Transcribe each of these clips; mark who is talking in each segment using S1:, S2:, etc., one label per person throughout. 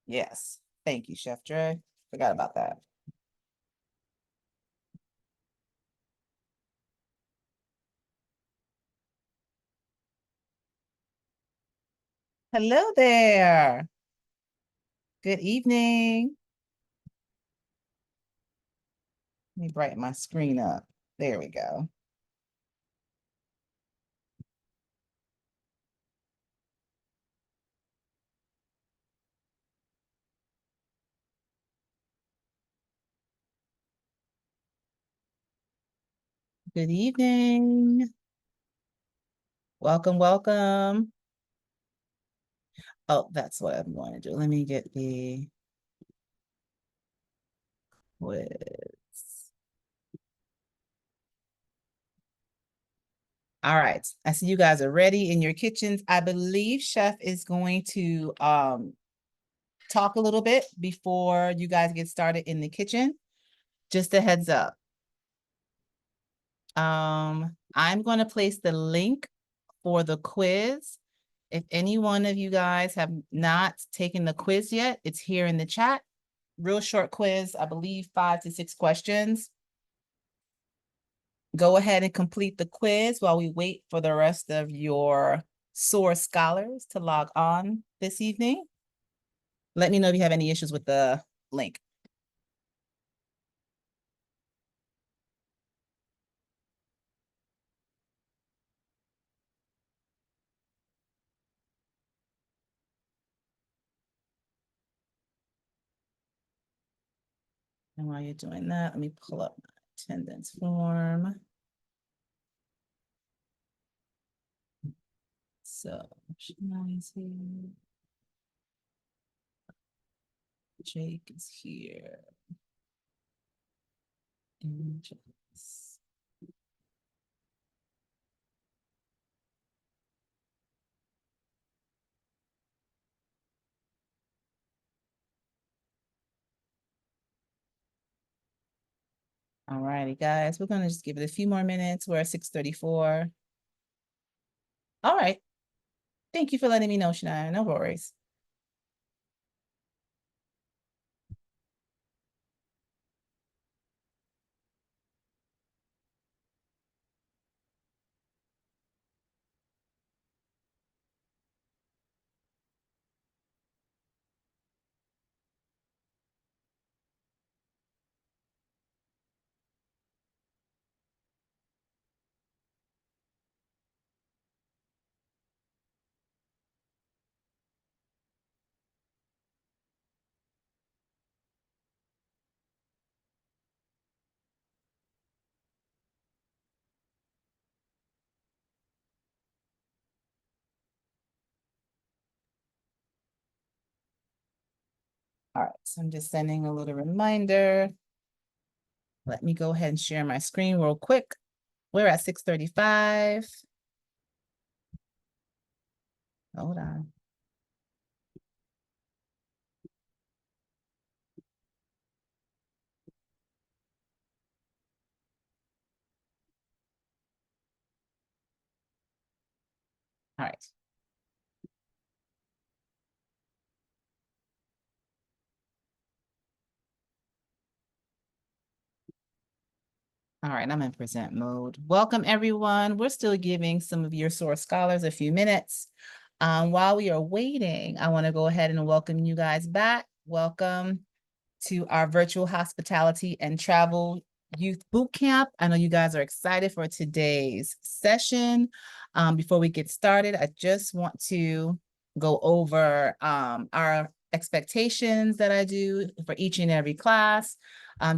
S1: Yes. Thank you, Chef Dre. Forgot about that. Hello there. Good evening. Let me brighten my screen up. There we go. Good evening. Welcome, welcome. Oh, that's what I'm going to do. Let me get the quiz. All right. I see you guys are ready in your kitchens. I believe Chef is going to talk a little bit before you guys get started in the kitchen. Just a heads up. I'm going to place the link for the quiz. If any one of you guys have not taken the quiz yet, it's here in the chat. Real short quiz, I believe 5 to 6 questions. Go ahead and complete the quiz while we wait for the rest of your SOAR scholars to log on this evening. Let me know if you have any issues with the link. And while you're doing that, let me pull up my attendance form. So, Jake is here. And Jess. All righty, guys, we're gonna just give it a few more minutes. We're at 6:34. All right. Thank you for letting me know, Shania. No worries. All right, so I'm just sending a little reminder. Let me go ahead and share my screen real quick. We're at 6:35. Hold on. All right. All right, I'm in present mode. Welcome, everyone. We're still giving some of your SOAR scholars a few minutes. While we are waiting, I want to go ahead and welcome you guys back. Welcome to our virtual hospitality and travel youth boot camp. I know you guys are excited for today's session. Before we get started, I just want to go over our expectations that I do for each and every class.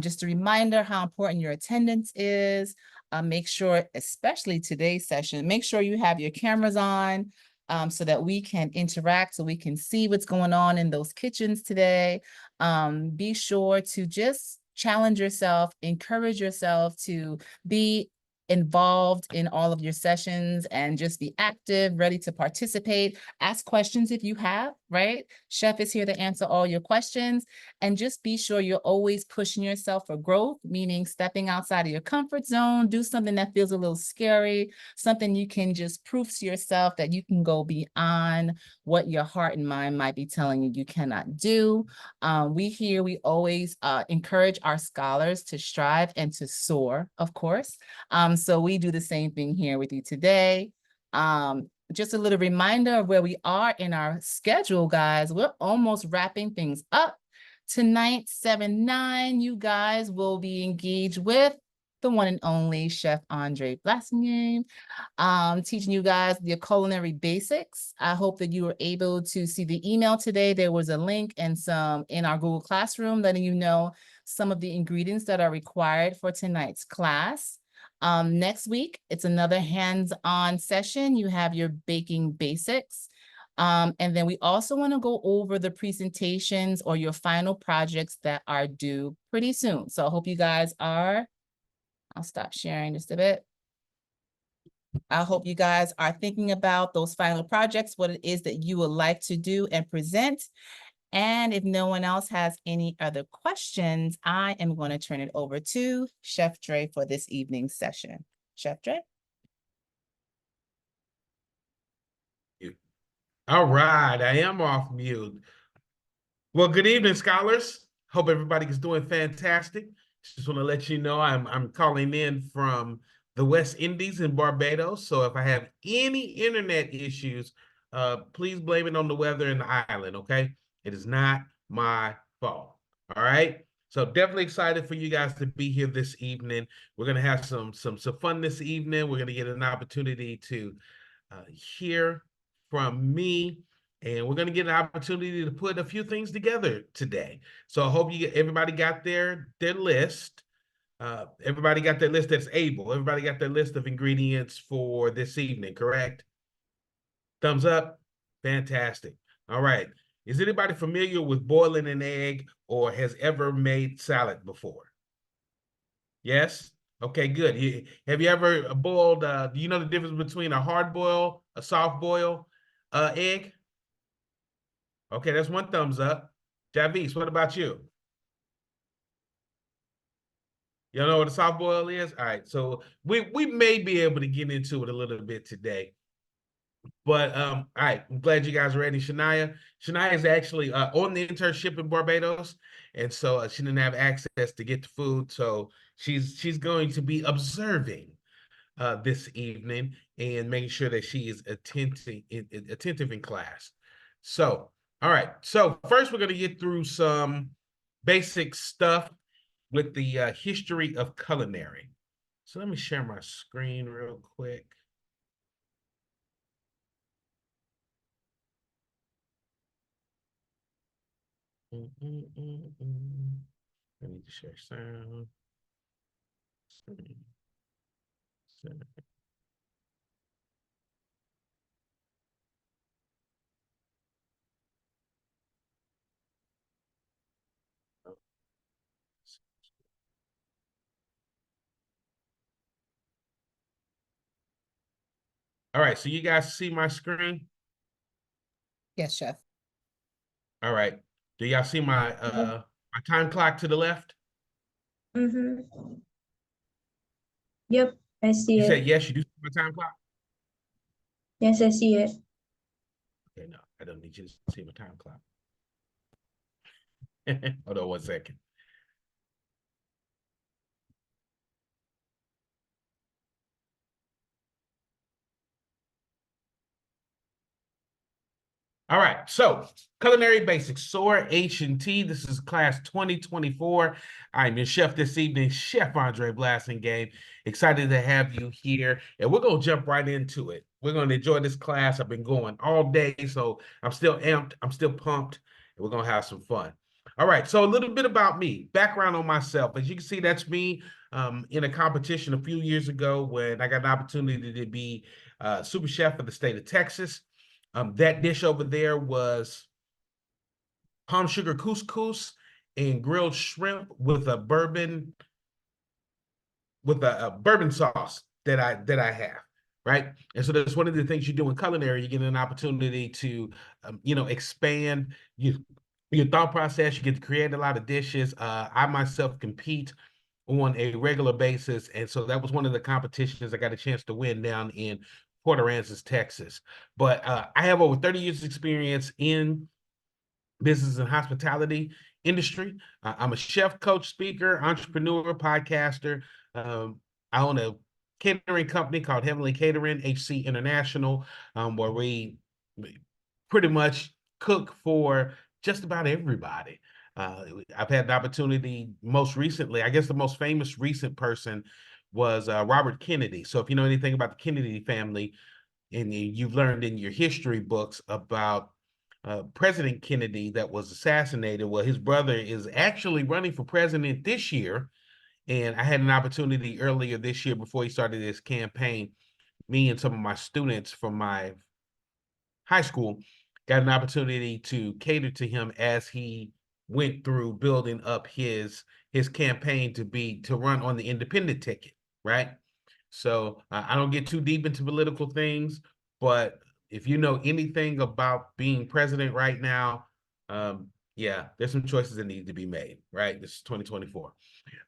S1: Just a reminder how important your attendance is. Make sure, especially today's session, make sure you have your cameras on so that we can interact, so we can see what's going on in those kitchens today. Be sure to just challenge yourself, encourage yourself to be involved in all of your sessions and just be active, ready to participate. Ask questions if you have, right? Chef is here to answer all your questions. And just be sure you're always pushing yourself for growth, meaning stepping outside of your comfort zone, do something that feels a little scary, something you can just prove to yourself that you can go beyond what your heart and mind might be telling you cannot do. We always encourage our scholars to strive and to soar, of course. So we do the same thing here with you today. Just a little reminder of where we are in our schedule, guys. We're almost wrapping things up. Tonight, 7/9, you guys will be engaged with the one and only Chef Aundre Blasingame, teaching you guys the culinary basics. I hope that you were able to see the email today. There was a link and some in our Google Classroom letting you know some of the ingredients that are required for tonight's class. Next week, it's another hands-on session. You have your baking basics. And then we also want to go over the presentations or your final projects that are due pretty soon. So I hope you guys are, I'll stop sharing just a bit. I hope you guys are thinking about those final projects, what it is that you would like to do and present. And if no one else has any other questions, I am going to turn it over to Chef Dre for this evening's session. Chef Dre?
S2: All right, I am off mute. Well, good evening, scholars. Hope everybody is doing fantastic. Just want to let you know I'm calling in from the West Indies in Barbados. So if I have any internet issues, please blame it on the weather in the island, okay? It is not my fault. All right. So definitely excited for you guys to be here this evening. We're gonna have some fun this evening. We're gonna get an opportunity to hear from me, and we're going to get an opportunity to put a few things together today. So I hope everybody got their list. Everybody got their list that's able. Everybody got their list of ingredients for this evening, correct? Thumbs up. Fantastic. All right. Is anybody familiar with boiling an egg or has ever made salad before? Yes? Okay, good. Have you ever boiled, do you know the difference between a hard boil, a soft boil egg? Okay, that's one thumbs up. Javis, what about you? You don't know what a soft boil is? All right, so we may be able to get into it a little bit today. But all right, I'm glad you guys are ready. Shania is actually on the internship in Barbados, and so she didn't have access to get the food, so she's going to be observing this evening and making sure that she is attentive in class. So, all right. So first, we're going to get through some basic stuff with the history of culinary. So let me share my screen real quick. I need to share sound. All right, so you guys see my screen?
S1: Yes, Chef.
S2: All right. Do y'all see my my time clock to the left?
S3: Mm-hmm. Yep, I see
S2: You
S3: it.
S2: said yes, you do see my time clock?
S3: Yes, I see it.
S2: Okay, no, I don't need you to see my time clock. Hold on 1 second. All right, so Culinary Basics, SOAR H&T. This is class 2024. I'm your chef this evening, Chef Aundre Blasingame. Excited to have you here, and we're going to jump right into it. We're going to enjoy this class. I've been going all day, so I'm still amped. I'm still pumped, and we're going to have some fun. All right, so a little bit about me, background on myself. As you can see, that's me in a competition a few years ago when I got an opportunity to be super chef for the state of Texas. That dish over there was palm sugar couscous and grilled shrimp with a bourbon sauce. that I have, right? And so that's one of the things you do in culinary. You get an opportunity to, expand your thought process. You get to create a lot of dishes. I myself compete on a regular basis, and so that was one of the competitions I got a chance to win down in Port Aransas, Texas. But I have over 30 years experience in business and hospitality industry. I'm a chef, coach, speaker, entrepreneur, podcaster. I own a catering company called Heavenly Catering, HC International, where we pretty much cook for just about everybody. I've had the opportunity most recently, I guess the most famous recent person was Robert Kennedy. So if you know anything about the Kennedy family, and you've learned in your history books about President Kennedy that was assassinated. Well, his brother is actually running for president this year. And I had an opportunity earlier this year before he started his campaign. Me and some of my students from my high school got an opportunity to cater to him as he went through building up his campaign to run on the independent ticket, right? So I don't get too deep into political things, but if you know anything about being president right now, yeah, there's some choices that need to be made, right? This is 2024.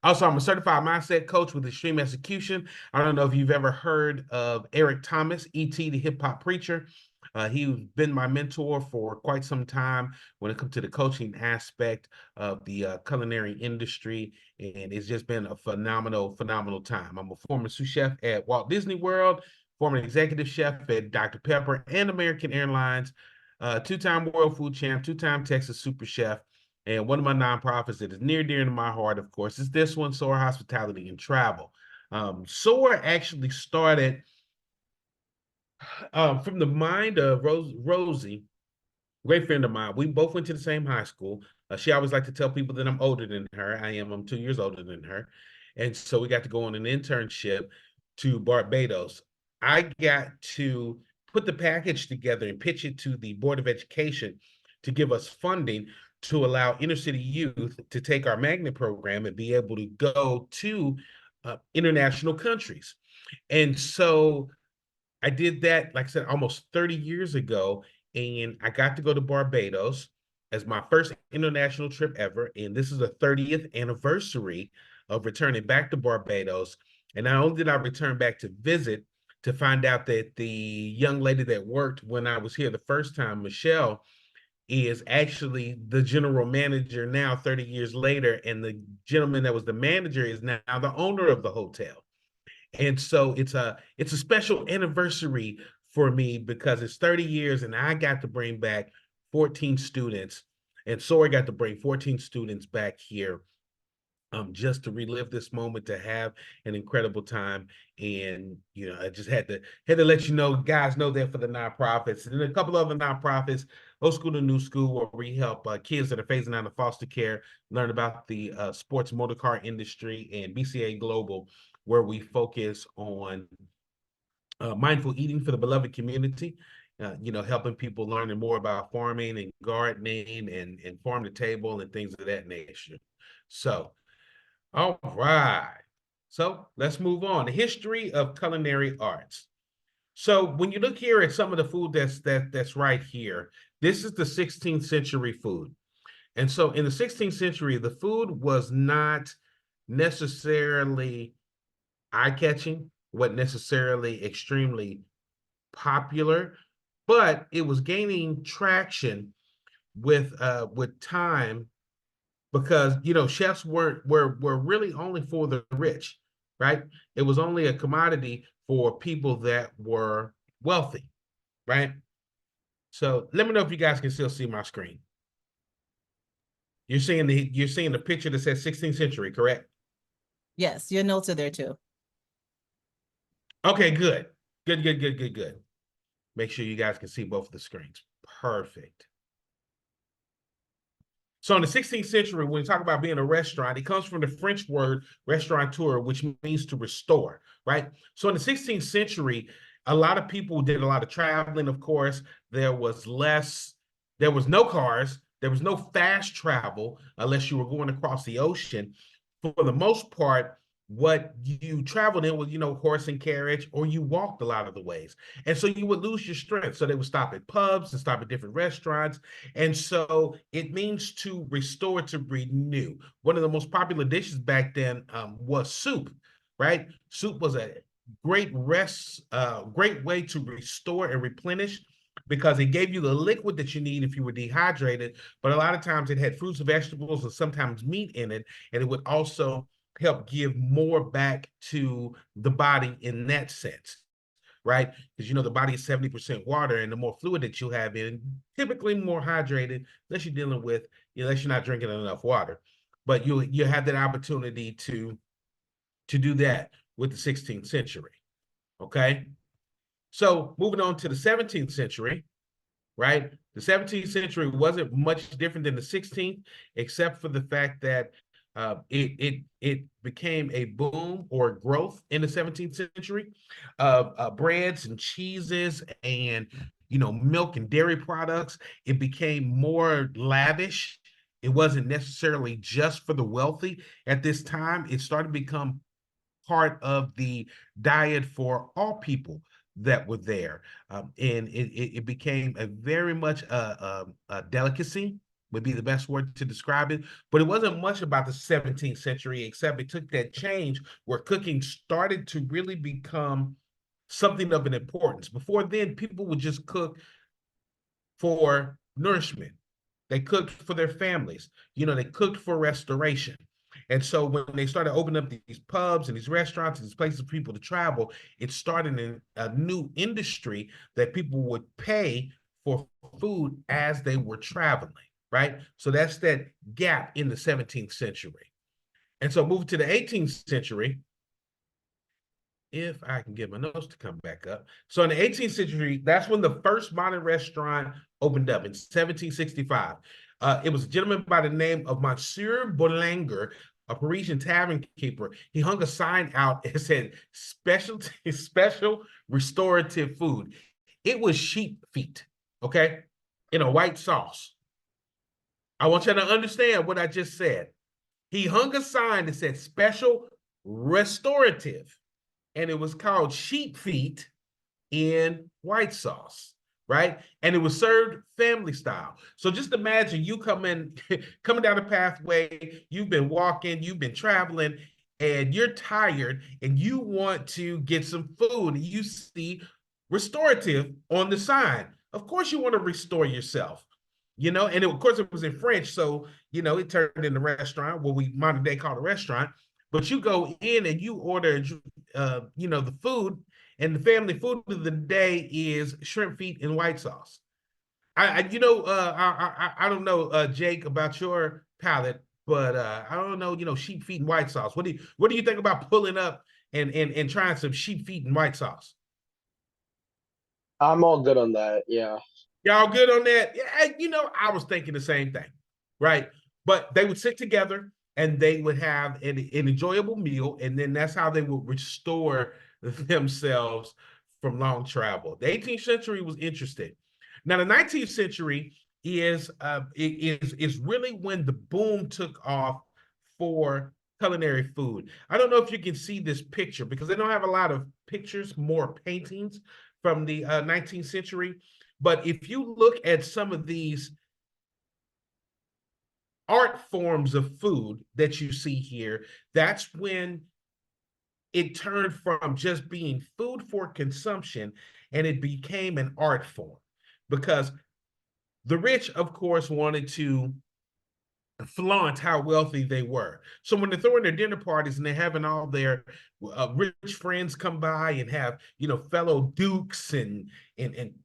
S2: Also, I'm a certified mindset coach with extreme execution. I don't know if you've ever heard of Eric Thomas, E.T. the hip hop preacher. He's been my mentor for quite some time when it comes to the coaching aspect of the culinary industry, and it's just been a phenomenal, phenomenal time. I'm a former sous chef at Walt Disney World, former executive chef at Dr. Pepper and American Airlines, two-time World Food Champ, two-time Texas Super Chef, and one of my nonprofits that is near dear to my heart, of course, is this one, SOAR Hospitality and Travel. SOAR actually started from the mind of Rosie, great friend of mine. We both went to the same high school. She always liked to tell people that I'm older than her. I'm 2 years older than her. And so we got to go on an internship to Barbados. I got to put the package together and pitch it to the Board of Education to give us funding to allow inner city youth to take our magnet program and be able to go to international countries. And so I did that, like I said, almost 30 years ago, and I got to go to Barbados as my first international trip ever. And this is the 30th anniversary of returning back to Barbados. And not only did I return back to visit, to find out that the young lady that worked when I was here the first time, Michelle, is actually the general manager now 30 years later. And the gentleman that was the manager is now the owner of the hotel. And so it's a special anniversary for me because it's 30 years and I got to bring back 14 students, and SOAR got to bring 14 students back here just to relive this moment, to have an incredible time. And I just had to let you know, guys, know that for the nonprofits and a couple other nonprofits, Old School to New School, where we help kids that are phasing out of foster care learn about the sports motor car industry, and BCA Global, where we focus on mindful eating for the beloved community. Helping people learning more about farming and gardening and farm to table and things of that nature. So, all right. So let's move on. The history of culinary arts. So when you look here at some of the food that's right here, this is the 16th century food. And so in the 16th century, the food was not necessarily eye-catching, wasn't necessarily extremely popular, but it was gaining traction with time, because chefs were really only for the rich, right? It was only a commodity for people that were wealthy, right? So let me know if you guys can still see my screen. You're seeing the picture that says 16th century, correct?
S1: Yes, your notes are there too.
S2: Okay, good. Good. Make sure you guys can see both of the screens. Perfect. So in the 16th century, when we talk about being a restaurant, it comes from the French word restaurateur, which means to restore, right? So in the 16th century, a lot of people did a lot of traveling, of course. There was no cars, there was no fast travel unless you were going across the ocean. For the most part, what you traveled in was, horse and carriage, or you walked a lot of the ways. And so you would lose your strength. So they would stop at pubs and stop at different restaurants. And so it means to restore, to renew. One of the most popular dishes back then was soup, right? Soup was a great great way to restore and replenish, because it gave you the liquid that you need if you were dehydrated. But a lot of times it had fruits and vegetables and sometimes meat in it. And it would also help give more back to the body in that sense, right? Because the body is 70% water, and the more fluid that you have in, typically more hydrated, unless you're not drinking enough water. But you have that opportunity to do that with the 16th century. Okay. So moving on to the 17th century, right? The 17th century wasn't much different than the 16th, except for the fact that it became a boom or growth in the 17th century of breads and cheeses and milk and dairy products. It became more lavish. It wasn't necessarily just for the wealthy at this time. It started to become part of the diet for all people that were there. And it became a very much a delicacy, would be the best word to describe it. But it wasn't much about the 17th century, except it took that change where cooking started to really become something of an importance. Before then, people would just cook for nourishment. They cooked for their families. They cooked for restoration. And so when they started opening up these pubs and these restaurants and these places for people to travel, it started a new industry that people would pay for food as they were traveling, right? So that's that gap in the 17th century. And so moving to the 18th century, if I can get my notes to come back up. So in the 18th century, that's when the first modern restaurant opened up in 1765. It was a gentleman by the name of Monsieur Boulanger, a Parisian tavern keeper. He hung a sign out and said, special restorative food. It was sheep feet, okay, in a white sauce. I want you to understand what I just said. He hung a sign that said special restorative, and it was called sheep feet in white sauce, right? And it was served family style. So just imagine you coming down the pathway, you've been walking, you've been traveling, and you're tired and you want to get some food, and you see restorative on the sign. Of course you want to restore yourself. Of course it was in French, so it turned into a restaurant, what we modern day call a restaurant. But you go in and you order, the food, and the family food of the day is shrimp feet in white sauce. I don't know, Jake, about your palate, but I don't know, sheep feet and white sauce. What do you think about pulling up and trying some sheep feet and white sauce?
S4: I'm all good on that. Yeah.
S2: Y'all good on that? Yeah, I was thinking the same thing, right? But they would sit together and they would have an enjoyable meal, and then that's how they would restore themselves from long travel. The 18th century was interesting. Now, the 19th century is really when the boom took off for culinary food. I don't know if you can see this picture because they don't have a lot of pictures, more paintings from the 19th century. But if you look at some of these art forms of food that you see here, that's when it turned from just being food for consumption and it became an art form. Because the rich, of course, wanted to flaunt how wealthy they were. So when they're throwing their dinner parties and they're having all their rich friends come by and have, fellow dukes and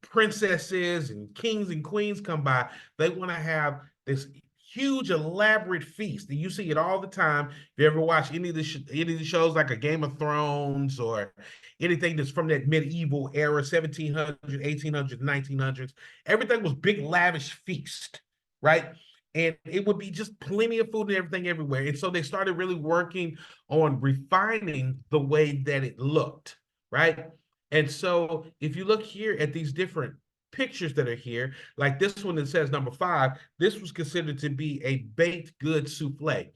S2: princesses and kings and queens come by, they want to have this huge elaborate feast. And you see it all the time. If you ever watch any of the shows like a Game of Thrones or anything that's from that medieval era, 1700s, 1800s, 1900s, everything was big lavish feast, right? And it would be just plenty of food and everything everywhere. And so they started really working on refining the way that it looked, right? And so if you look here at these different pictures that are here, like this one that says number 5, this was considered to be a baked good souffle.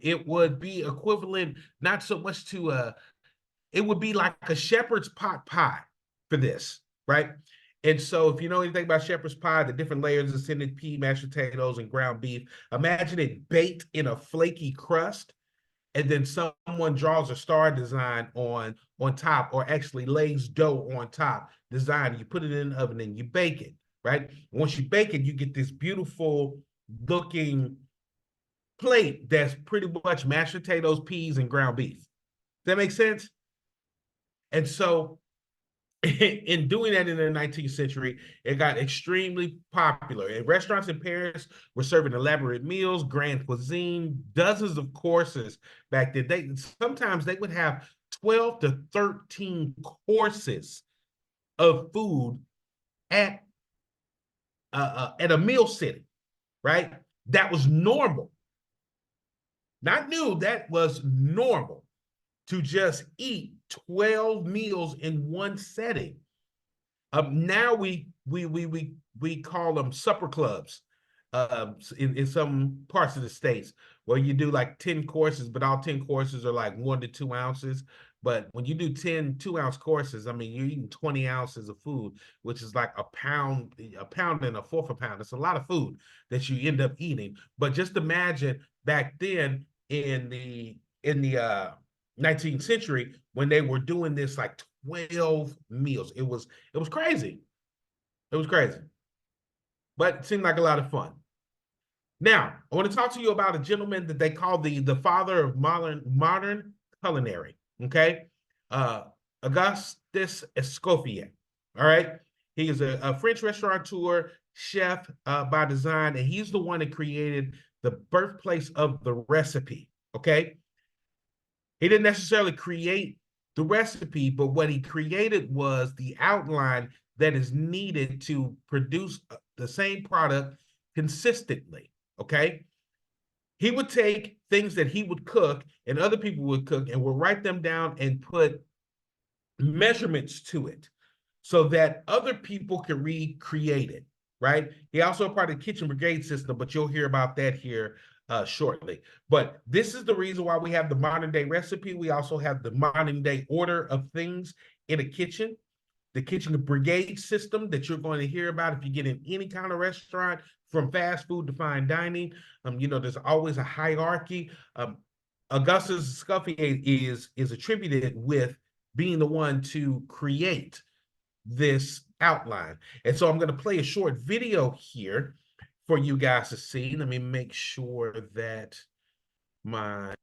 S2: It would be equivalent, not so much to it would be like a shepherd's pot pie for this, right? And so if you know anything about shepherd's pie, the different layers of ascended pea, mashed potatoes, and ground beef, imagine it baked in a flaky crust, and then someone draws a star design on top, or actually lays dough on top, design. You put it in the oven and you bake it, right? Once you bake it, you get this beautiful looking plate that's pretty much mashed potatoes, peas, and ground beef. Does that make sense? And so in doing that in the 19th century, it got extremely popular. And restaurants in Paris were serving elaborate meals, grand cuisine, dozens of courses back then. Sometimes they would have 12 to 13 courses of food at a meal sitting, right? That was normal. Not new, that was normal, to just eat 12 meals in one setting. Now we call them supper clubs in some parts of the States, where you do like 10 courses, but all 10 courses are like 1 to 2 ounces. But when you do 10 2-ounce courses, I mean, you're eating 20 ounces of food, which is like a pound and a fourth a pound. It's a lot of food that you end up eating. But just imagine back then in the 19th century, when they were doing this like 12 meals. It was crazy. It was crazy. But it seemed like a lot of fun. Now, I want to talk to you about a gentleman that they call the father of modern culinary, okay? Augustus Escoffier, all right? He is a French restaurateur, chef by design, and he's the one that created the birthplace of the recipe, okay? He didn't necessarily create the recipe, but what he created was the outline that is needed to produce the same product consistently, okay? He would take things that he would cook and other people would cook and would write them down and put measurements to it so that other people could recreate it, right? He also a part of the kitchen brigade system, but you'll hear about that here shortly. But this is the reason why we have the modern day recipe. We also have the modern day order of things in a kitchen, the kitchen brigade system that you're going to hear about if you get in any kind of restaurant, from fast food to fine dining. You know, there's always a hierarchy. Augustus Escoffier is attributed with being the one to create this outline. And so I'm going to play a short video here for you guys to see. Let me make sure that my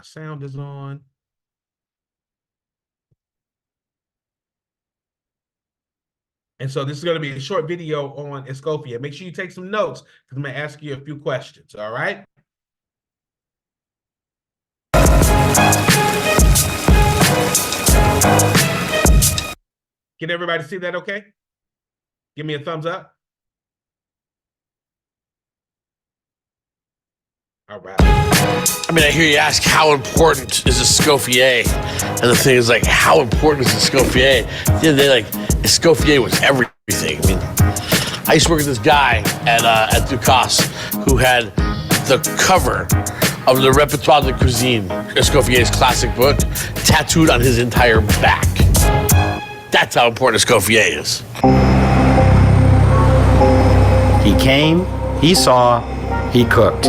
S2: sound is on. And so this is going to be a short video on Escoffier. Make sure you take some notes because I'm going to ask you a few questions, all right? Can everybody see that okay? Give me a thumbs up. All right.
S4: I mean, I hear you ask, how important is Escoffier? And the thing is, like, how important is Escoffier? At the end of the day, like, Escoffier was everything. I mean, I used to work with this guy at Ducasse who had the cover of Le Repertoire de Cuisine, Escoffier's classic book, tattooed on his entire back. That's how important Escoffier is.
S5: He came, he saw, he cooked.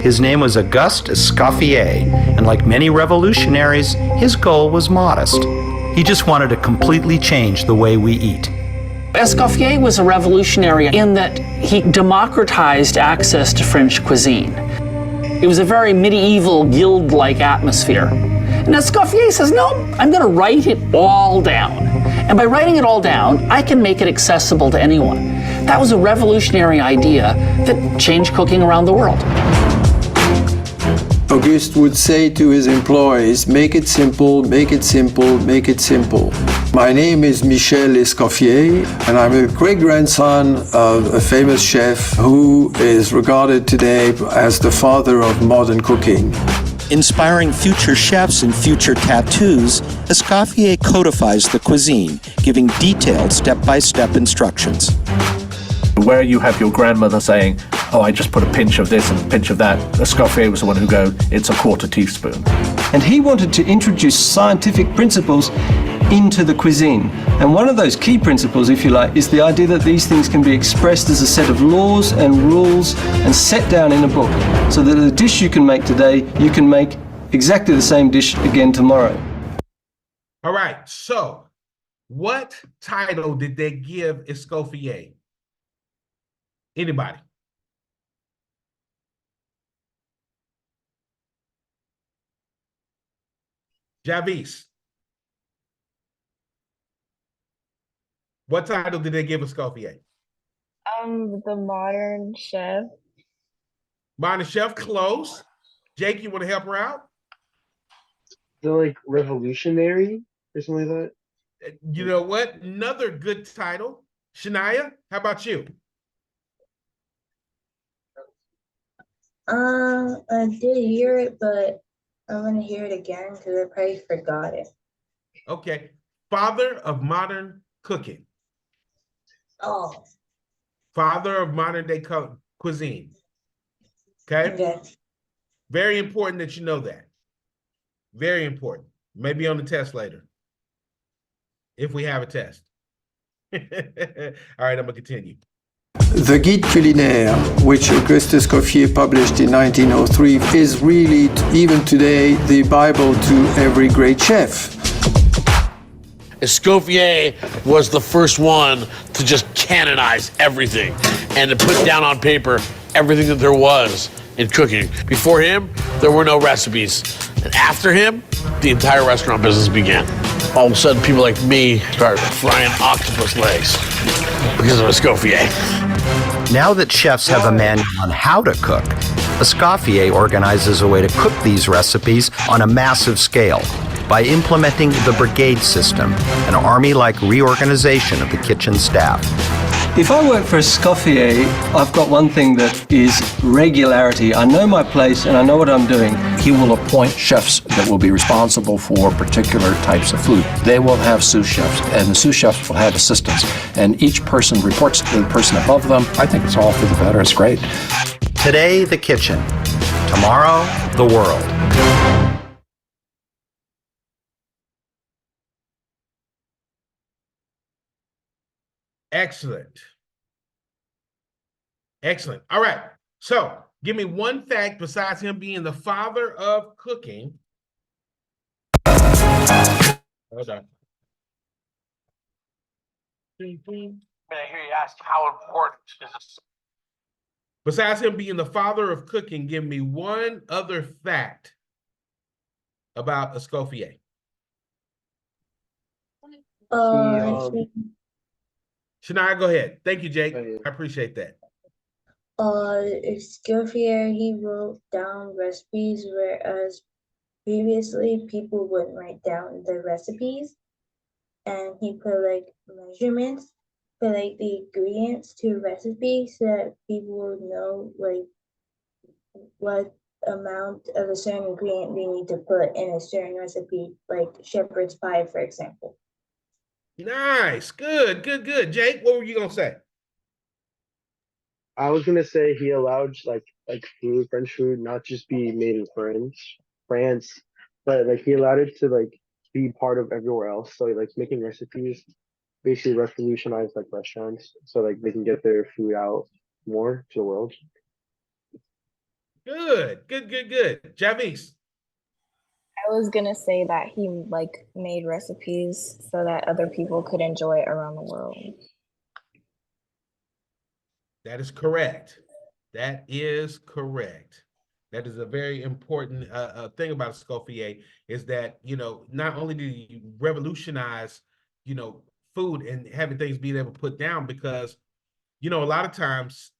S5: His name was Auguste Escoffier, and like many revolutionaries, his goal was modest. He just wanted to completely change the way we eat.
S6: Escoffier was a revolutionary in that he democratized access to French cuisine. It was a very medieval, guild-like atmosphere. And Escoffier says, no, I'm going to write it all down. And by writing it all down, I can make it accessible to anyone. That was a revolutionary idea that changed cooking around the world.
S7: Auguste would say to his employees, make it simple, make it simple, make it simple. My name is Michel Escoffier, and I'm a great-grandson of a famous chef who is regarded today as the father of modern cooking.
S8: Inspiring future chefs and future tattoos, Escoffier codifies the cuisine, giving detailed step-by-step instructions.
S9: Where you have your grandmother saying, oh, I just put a pinch of this and a pinch of that. Escoffier was the one who go, it's a quarter teaspoon.
S10: And he wanted to introduce scientific principles into the cuisine. And one of those key principles, if you like, is the idea that these things can be expressed as a set of laws and rules and set down in a book, so that the dish you can make today, you can make exactly the same dish again tomorrow.
S2: All right, so what title did they give Escoffier? Anybody? Javis. What title did they give Escoffier?
S11: The modern chef.
S2: Modern chef, close. Jake, you want to help her out?
S12: They're like revolutionary or something like that.
S2: You know what? Another good title. Shania, how about you?
S3: I did hear it, but I'm gonna hear it again because I probably forgot it.
S2: Okay. Father of modern cooking.
S3: Oh,
S2: Father of modern day cuisine. Okay?
S3: okay.
S2: Very important that you know that. Very important. Maybe on the test later. If we have a test. All right, I'm going to continue.
S7: The Guide Culinaire, which Auguste Escoffier published in 1903, is really, even today, the Bible to every great chef.
S4: Escoffier was the first one to just canonize everything and to put down on paper everything that there was in cooking. Before him, there were no recipes. And after him, the entire restaurant business began. All of a sudden, people like me start frying octopus legs because of Escoffier.
S5: Now that chefs have a manual on how to cook, Escoffier organizes a way to cook these recipes on a massive scale by implementing the brigade system, an army-like reorganization of the kitchen staff.
S10: If I work for Escoffier, I've got one thing that is regularity. I know my place and I know what I'm doing.
S9: He will appoint chefs that will be responsible for particular types of food. They will have sous chefs, and the sous chefs will have assistants, and each person reports to the person above them. I think it's all for the better. It's great.
S5: Today, the kitchen. Tomorrow, the world.
S2: Excellent. Excellent. All right. So give me one fact besides him being the father of cooking. Hold on.
S4: I hear you ask how important is this?
S2: Besides him being the father of cooking, give me one other fact about Escoffier. Shania, go ahead. Thank you, Jake. I appreciate that.
S3: Escoffier, he wrote down recipes, whereas previously people wouldn't write down the recipes, and he put like measurements for like the ingredients to a recipe so that people would know like what amount of a certain ingredient they need to put in a certain recipe, like shepherd's pie, for example.
S2: Nice. Good, good, good. Jake, what were you going to say?
S12: I was gonna say he allowed like food, French food, not just be made in France, but like he allowed it to like be part of everywhere else. So like making recipes basically revolutionized like restaurants, so like they can get their food out more to the world.
S2: Good, good, good, good. Javis.
S11: I was gonna say that he like made recipes so that other people could enjoy it around the world.
S2: That is correct. That is correct. That is a very important thing about Escoffier is that, you know, not only did he revolutionize, you know, food and having things being able to put down, because, you know, a lot of times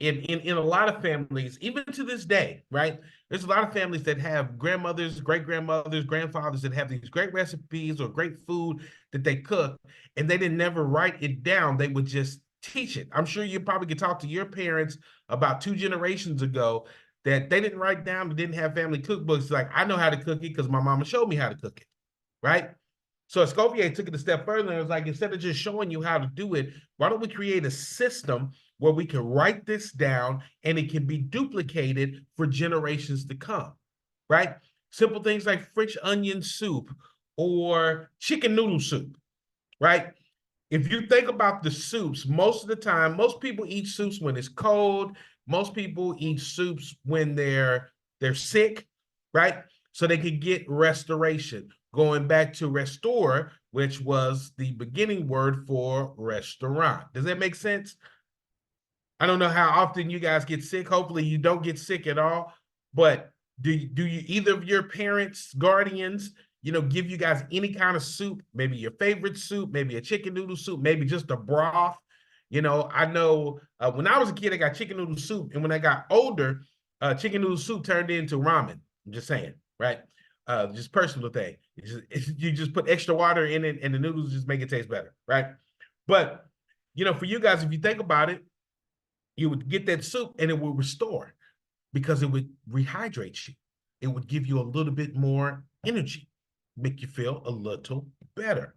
S2: in a lot of families, even to this day, right? There's a lot of families that have grandmothers, great-grandmothers, grandfathers that have these great recipes or great food that they cook, and they didn't never write it down. They would just teach it. I'm sure you probably could talk to your parents about 2 generations ago that they didn't write down, they didn't have family cookbooks. Like, I know how to cook it because my mama showed me how to cook it, right? So Escoffier took it a step further and was like, instead of just showing you how to do it, why don't we create a system where we can write this down and it can be duplicated for generations to come, right? Simple things like French onion soup or chicken noodle soup, right? If you think about the soups, most of the time, most people eat soups when it's cold. Most people eat soups when they're sick, right? So they can get restoration. Going back to restore, which was the beginning word for restaurant. Does that make sense? I don't know how often you guys get sick. Hopefully you don't get sick at all. But do you either of your parents, guardians, give you guys any kind of soup, maybe your favorite soup, maybe a chicken noodle soup, maybe just a broth? I know when I was a kid, I got chicken noodle soup. And when I got older, chicken noodle soup turned into ramen. I'm just saying, right? Just personal thing. You just put extra water in it and the noodles just make it taste better, right? But, for you guys, if you think about it, you would get that soup and it would restore because it would rehydrate you. It would give you a little bit more energy, make you feel a little better.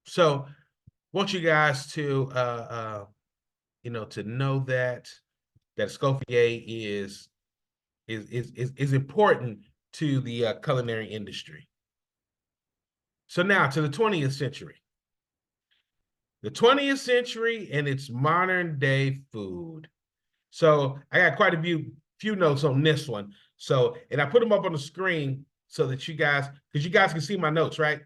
S2: So I want you guys to, to know that Escoffier is important to the culinary industry. So now to the 20th century. The 20th century and its modern day food. So I got quite a few notes on this one. So, and I put them up on the screen so that because you guys can see my notes, right?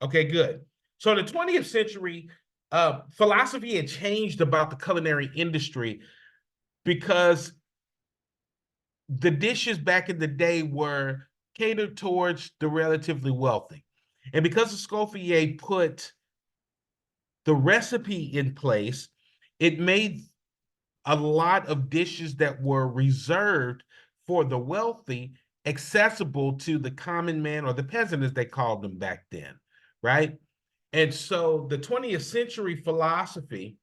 S2: Okay, good. So in the 20th century, philosophy had changed about the culinary industry because the dishes back in the day were catered towards the relatively wealthy. And because Escoffier put the recipe in place, it made a lot of dishes that were reserved for the wealthy accessible to the common man or the peasant, as they called them back then, right? And so the 20th century philosophy,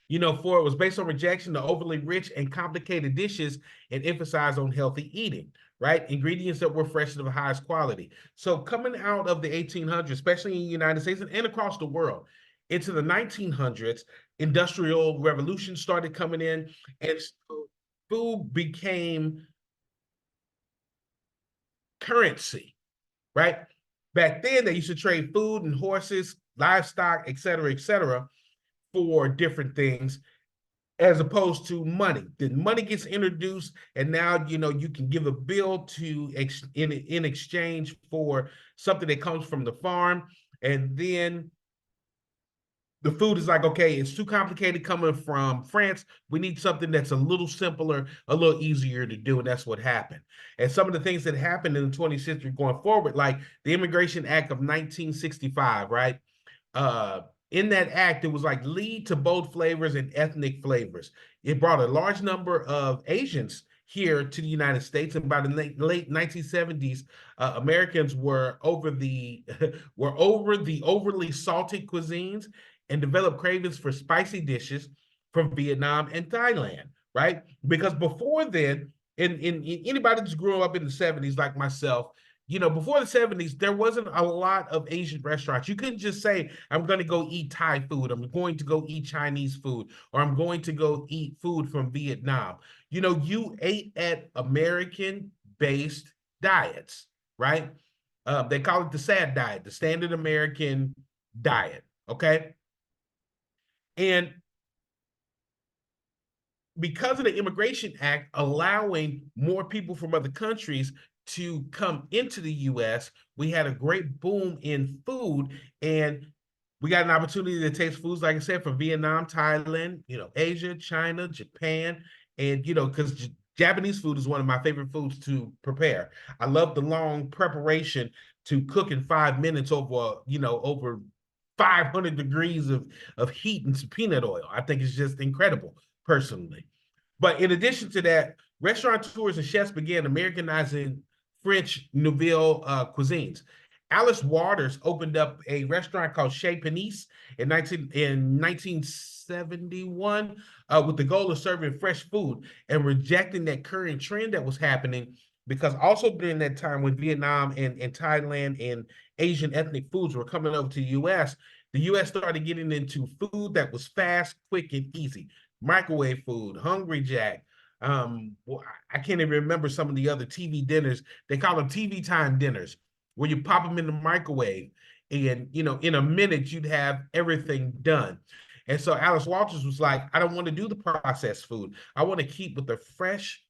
S2: for it was based on rejection of overly rich and complicated dishes and emphasized on healthy eating, right? Ingredients that were fresh and of the highest quality. So coming out of the 1800s, especially in the United States and across the world, into the 1900s, industrial revolution started coming in, and so food became currency, right? Back then, they used to trade food and horses, livestock, et cetera, for different things, as opposed to money. Then money gets introduced, and now you can give a bill in exchange for something that comes from the farm, and then the food is like, okay, it's too complicated coming from France. We need something that's a little simpler, a little easier to do, and that's what happened. And some of the things that happened in the 20th century going forward, like the Immigration Act of 1965, right? In that act, it was like lead to bold flavors and ethnic flavors. It brought a large number of Asians here to the United States, and by the late 1970s, Americans were over the overly salty cuisines and developed cravings for spicy dishes from Vietnam and Thailand, right? Because before then, in anybody that's grew up in the 70s like myself, before the 70s, there wasn't a lot of Asian restaurants. You couldn't just say, I'm going to go eat Thai food, I'm going to go eat Chinese food, or I'm going to go eat food from Vietnam. You ate at American-based diets, right? They call it the SAD diet, the Standard American Diet, okay? And because of the Immigration Act allowing more people from other countries to come into the U.S., we had a great boom in food, and we got an opportunity to taste foods, like I said, from Vietnam, Thailand, Asia, China, Japan, and, because Japanese food is one of my favorite foods to prepare. I love the long preparation to cook in 5 minutes over 500 degrees of heat and some peanut oil. I think it's just incredible, personally. But in addition to that, restaurateurs and chefs began Americanizing French Nouvelle cuisines. Alice Waters opened up a restaurant called Chez Panisse in 1971 with the goal of serving fresh food and rejecting that current trend that was happening, because also during that time when Vietnam and Thailand and Asian ethnic foods were coming over to the U.S., the US started getting into food that was fast, quick, and easy. Microwave food, Hungry Jack. Well, I can't even remember some of the other TV dinners. They call them TV time dinners, where you pop them in the microwave, and in a minute you'd have everything done. And so Alice Walters was like, I don't want to do the processed food. I want to keep with the fresh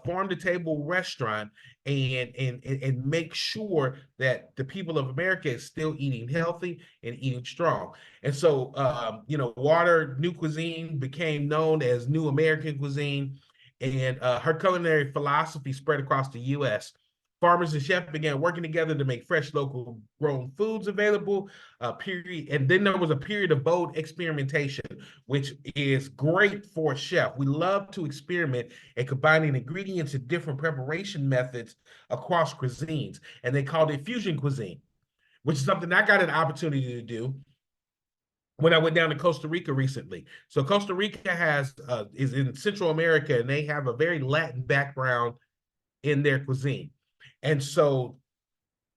S2: farm to table restaurant and make sure that the people of America is still eating healthy and eating strong. And so Water New Cuisine became known as New American Cuisine, and her culinary philosophy spread across the U.S. Farmers and chefs began working together to make fresh, local grown foods available. And then there was a period of bold experimentation, which is great for a chef. We love to experiment and combining ingredients and different preparation methods across cuisines, and they called it fusion cuisine, which is something I got an opportunity to do when I went down to Costa Rica recently. So Costa Rica is in Central America, and they have a very Latin background in their cuisine. And so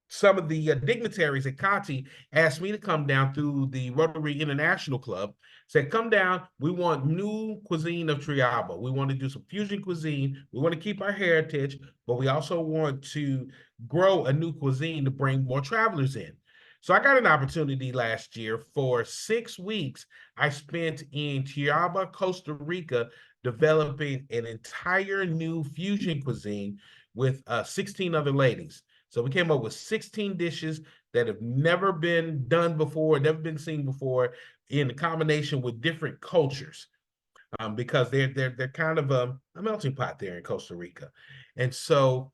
S2: some of the dignitaries at Conti asked me to come down through the Rotary International Club, said, come down, we want new cuisine of Triabo. We want to do some fusion cuisine. We want to keep our heritage, but we also want to grow a new cuisine to bring more travelers in. So I got an opportunity last year for 6 weeks. I spent in Triabo, Costa Rica, developing an entire new fusion cuisine with 16 other ladies. So we came up with 16 dishes that have never been done before, never been seen before, in combination with different cultures, because they're kind of a melting pot there in Costa Rica. And so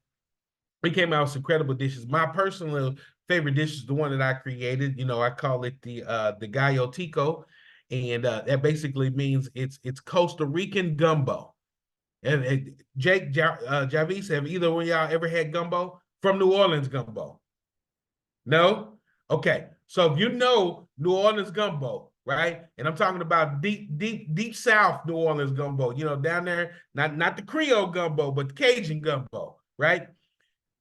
S2: we came out with some incredible dishes. My personal favorite dish is the one that I created. I call it the gallo tico, and that basically means it's Costa Rican gumbo. And Jake, Javis, have either one of y'all ever had gumbo? From New Orleans gumbo? No? Okay. So if you know New Orleans gumbo, right? And I'm talking about deep South New Orleans gumbo, down there, not the Creole gumbo, but the Cajun gumbo, right?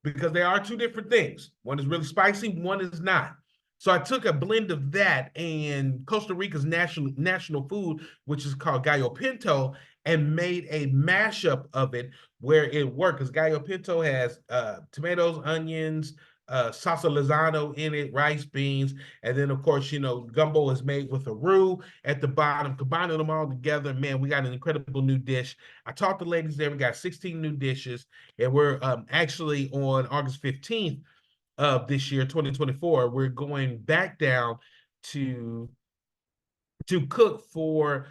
S2: Because there are two different things. One is really spicy, one is not. So I took a blend of that and Costa Rica's national food, which is called gallo pinto, and made a mashup of it where it worked. Because gallo pinto has tomatoes, onions, salsa Lozano in it, rice, beans, and then of course, gumbo is made with a roux at the bottom. Combining them all together, man, we got an incredible new dish. I taught the ladies there. We got 16 new dishes, and we're actually on August 15th of this year, 2024, we're going back down to cook for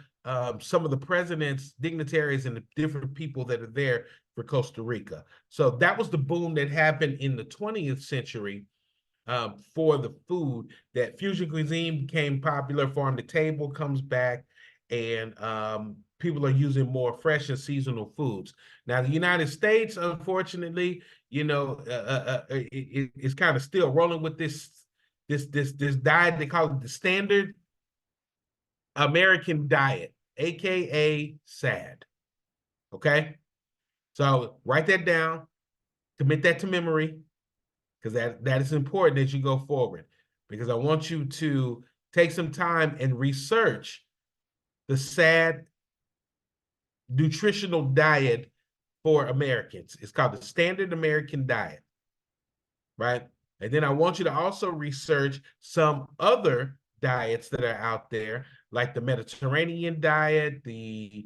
S2: some of the presidents, dignitaries, and the different people that are there for Costa Rica. So that was the boom that happened in the 20th century for the food, that fusion cuisine became popular, farm to table comes back, and people are using more fresh and seasonal foods. Now, the United States, unfortunately, it's kind of still rolling with this diet. They call it the standard American diet, aka SAD. Okay, so write that down, commit that to memory, because that is important as you go forward. Because I want you to take some time and research the SAD nutritional diet for Americans. It's called the Standard American Diet, right? And then I want you to also research some other diets that are out there, like the Mediterranean diet, the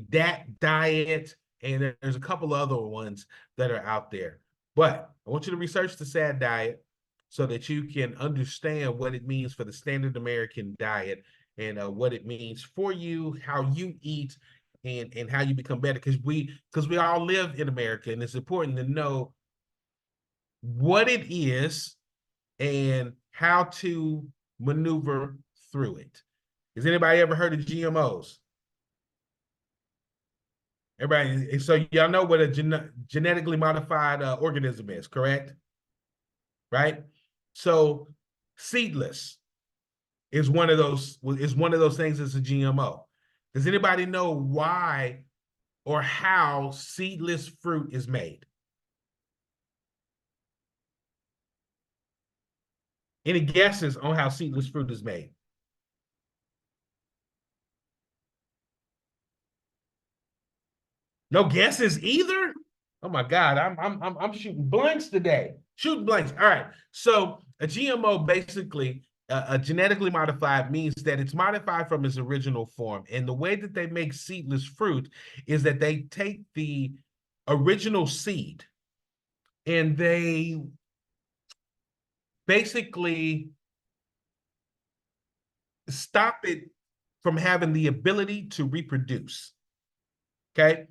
S2: DAT diet, and there's a couple other ones that are out there. But I want you to research the SAD diet so that you can understand what it means for the Standard American diet, and what it means for you, how you eat, and how you become better. Because we all live in America, and it's important to know what it is and how to maneuver through it. Has anybody ever heard of GMOs? Everybody, so y'all know what a genetically modified organism is, correct? Right? So seedless is one of those things that's a GMO. Does anybody know why or how seedless fruit is made? Any guesses on how seedless fruit is made? No guesses either? Oh my God, I'm shooting blanks today. Shooting blanks. All right. So a GMO basically a genetically modified means that it's modified from its original form. And the way that they make seedless fruit is that they take the original seed and they basically stop it from having the ability to reproduce. Okay?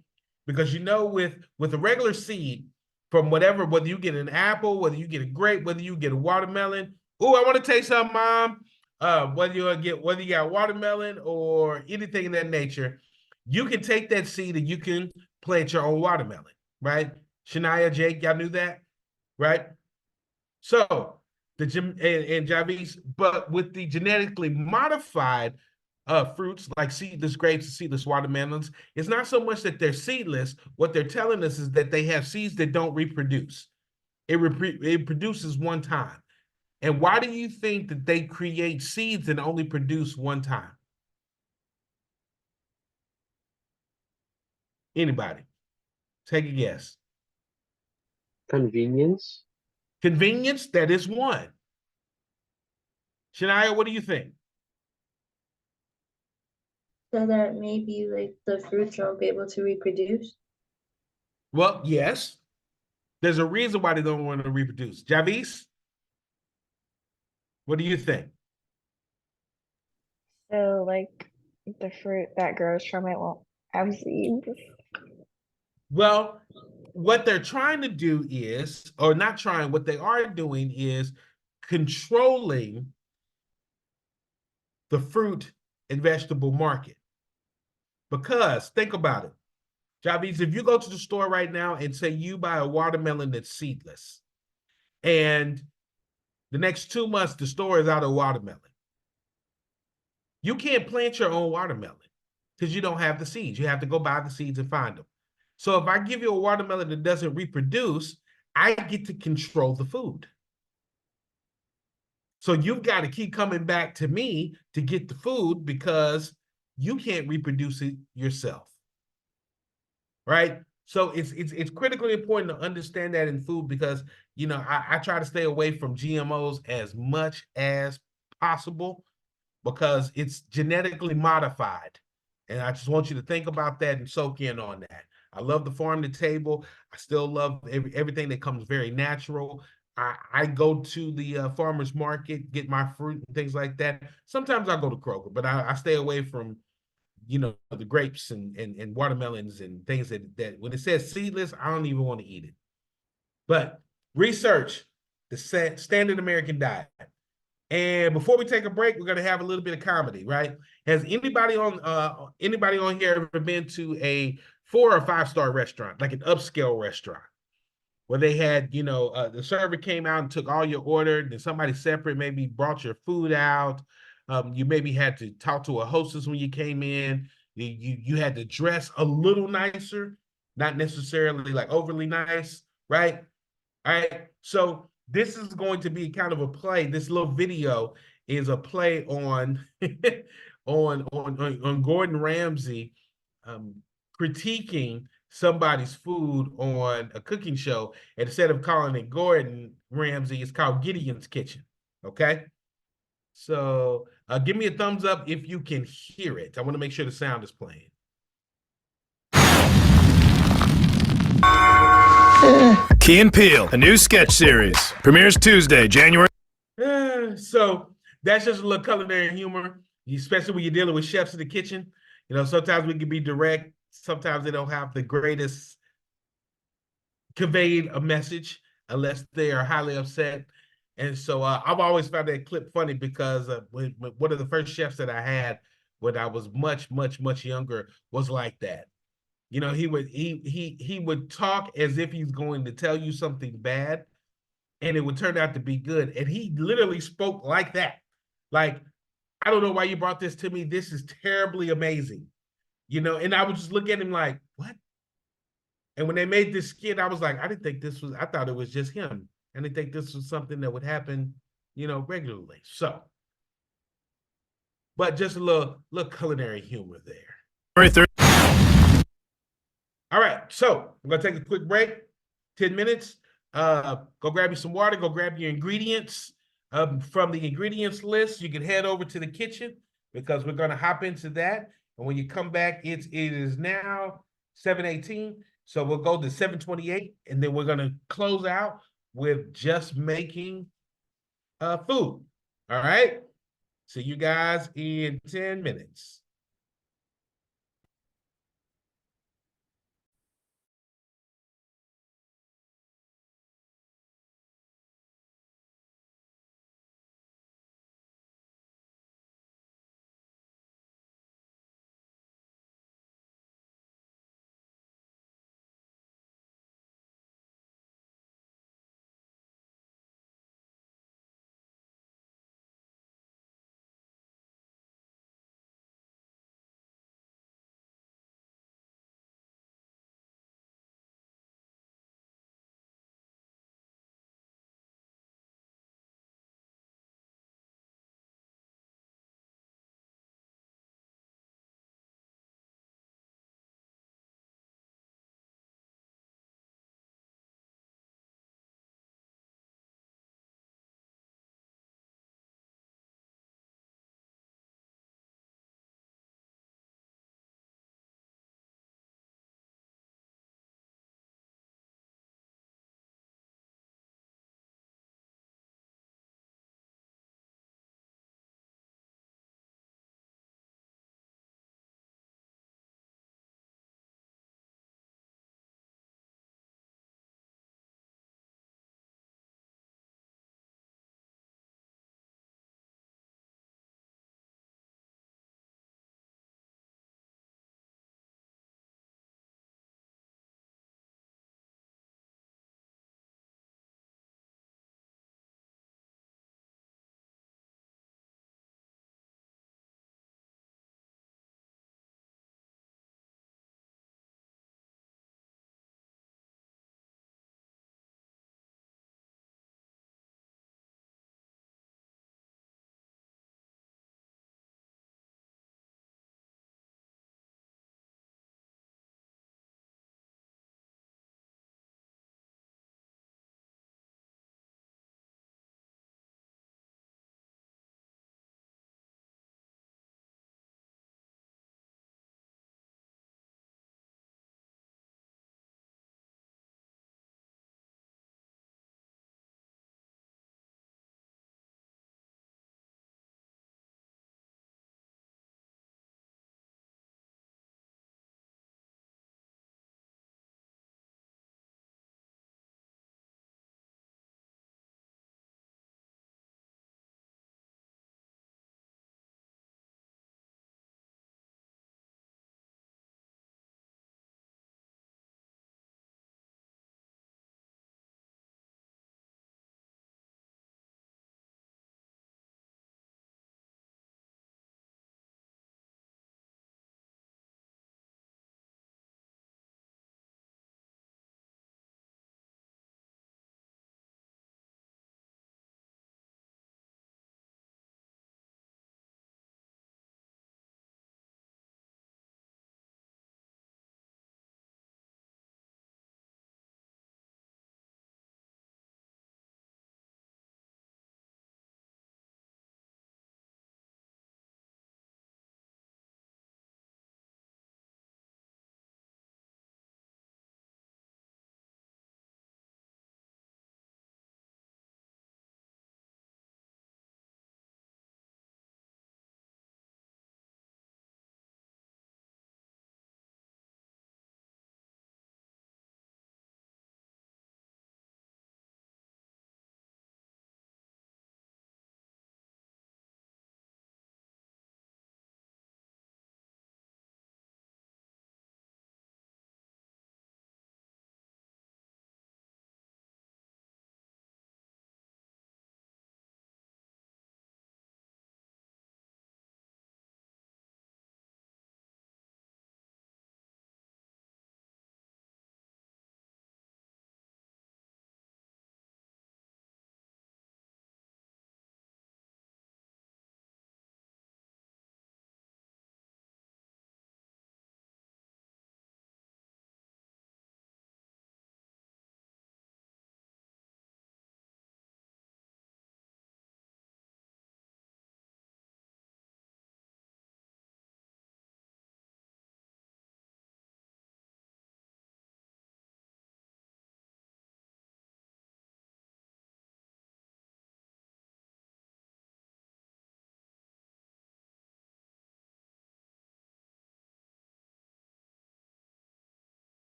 S2: Because with a regular seed, from whatever, whether you get an apple, whether you get a grape, whether you get a watermelon. Oh, I want to taste something, Mom. Whether you got watermelon or anything of that nature, you can take that seed and you can plant your own watermelon, right? Shania, Jake, y'all knew that, right? So and Javis, but with the genetically modified fruits like seedless grapes and seedless watermelons, it's not so much that they're seedless. What they're telling us is that they have seeds that don't reproduce. It produces one time. And why do you think that they create seeds and only produce one time? Anybody? Take a guess.
S12: Convenience.
S2: Convenience, that is one. Shania, what do you think?
S3: So that maybe like the fruits won't be able to reproduce.
S2: Well, yes. There's a reason why they don't want to reproduce. Javis, what do you think?
S11: So like the fruit that grows from it won't have seeds.
S2: Well, what they're trying to do is, or not trying, what they are doing is controlling the fruit and vegetable market. Because think about it, Javis, if you go to the store right now and say you buy a watermelon that's seedless, and the next 2 months the store is out of watermelon, you can't plant your own watermelon because you don't have the seeds. You have to go buy the seeds and find them. So if I give you a watermelon that doesn't reproduce, I get to control the food. So you've got to keep coming back to me to get the food because you can't reproduce it yourself. Right? So it's critically important to understand that in food because, I try to stay away from GMOs as much as possible because it's genetically modified. And I just want you to think about that and soak in on that. I love the farm to table. I still love everything that comes very natural. I go to the farmer's market, get my fruit and things like that. Sometimes I go to Kroger, but I stay away from, the grapes and watermelons and things that when it says seedless, I don't even want to eat it. But research the standard American diet. And before we take a break, we're going to have a little bit of comedy, right? Has anybody on here ever been to a 4 or 5-star restaurant, like an upscale restaurant, where they had, the server came out and took all your order, and somebody separate maybe brought your food out. You maybe had to talk to a hostess when you came in. You had to dress a little nicer, not necessarily like overly nice, right? All right. So this is going to be kind of a play. This little video is a play on on Gordon Ramsay critiquing somebody's food on a cooking show. And instead of calling it Gordon Ramsay, it's called Gideon's Kitchen. Okay. So give me a thumbs up if you can hear it. I want to make sure the sound is playing.
S13: Key and Peele, a new sketch series. Premieres Tuesday, January.
S2: So that's just a little culinary humor, especially when you're dealing with chefs in the kitchen. Sometimes we can be direct. Sometimes they don't have the greatest conveyed a message unless they are highly upset. And so I've always found that clip funny because when one of the first chefs that I had when I was much, much, much younger was like that. He would talk as if he's going to tell you something bad, and it would turn out to be good. And he literally spoke like that. Like, I don't know why you brought this to me. This is terribly amazing. And I would just look at him like, what? And when they made this skit, I was like, I thought it was just him. I didn't think this was something that would happen regularly. So, but just a little culinary humor there. All right, so I'm gonna take a quick break, 10 minutes. Go grab you some water, go grab your ingredients. From the ingredients list, you can head over to the kitchen because we're gonna hop into that. And when you come back, it is now 7:18. So we'll go to 7:28, and then we're gonna close out with just making food. All right. See you guys in 10 minutes.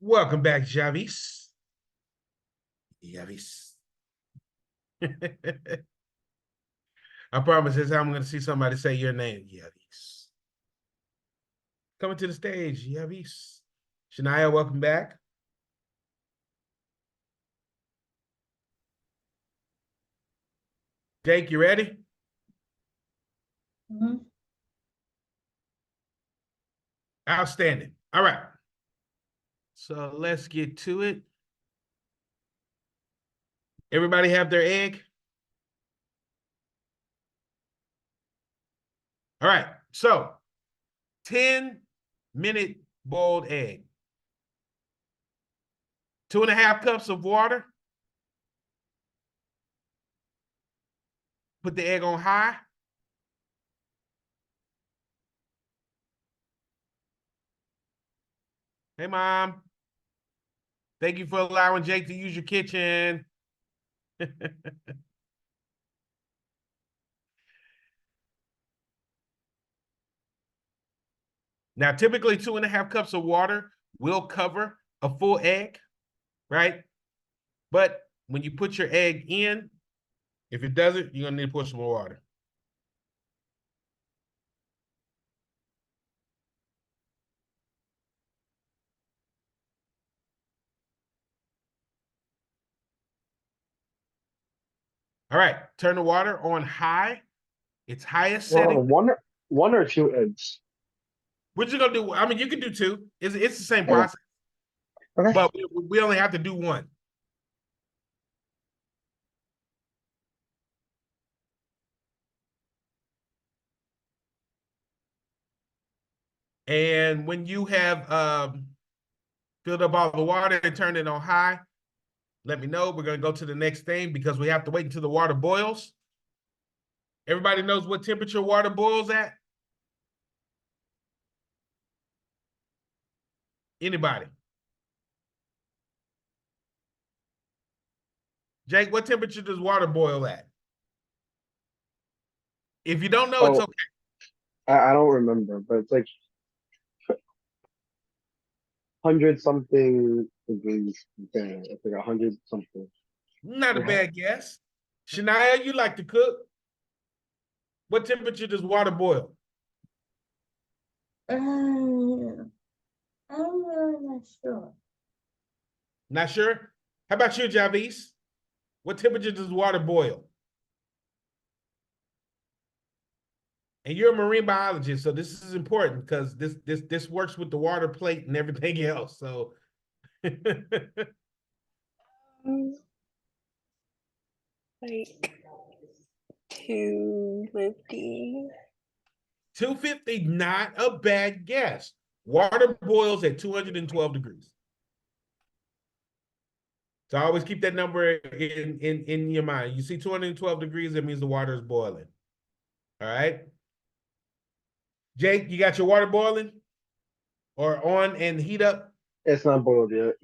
S2: Welcome back, Javis. Javis. I promise this time I'm going to see somebody say your name, Javis. Coming to the stage, Javis. Shania, welcome back. Jake, you ready?
S3: Mm-hmm.
S2: Outstanding. All right. So let's get to it. Everybody have their egg? All right. So 10-minute boiled egg. 2.5 cups of water. Put the egg on high. Hey, Mom. Thank you for allowing Jake to use your kitchen. Now, typically 2.5 cups of water will cover a full egg, right? But when you put your egg in, if it doesn't, you're gonna need to put some more water. All right, turn the water on high. Its highest setting.
S12: One or two eggs.
S2: We're just gonna do. I mean, you can do 2. It's the same
S12: Okay.
S2: process,
S12: Okay.
S2: but we only have to do 1. And when you have filled up all the water and turned it on high, let me know. We're gonna go to the next thing because we have to wait until the water boils. Everybody knows what temperature water boils at? Anybody? Jake, what temperature does water boil at? If you don't know, it's okay.
S12: I don't remember, but it's like 100-something degrees. It's like 100-something.
S2: Not a bad guess. Shania, you like to cook. What temperature does water boil?
S3: I'm really not sure.
S2: Not sure? How about you, Javis? What temperature does water boil? And you're a marine biologist, so this is important because this works with the water plate and everything else. So
S11: Like 250.
S2: 250, not a bad guess. Water boils at 212 degrees. So always keep that number in your mind. You see 212 degrees, that means the water is boiling. All right. Jake, you got your water boiling or on and heat up?
S12: It's not boiled yet,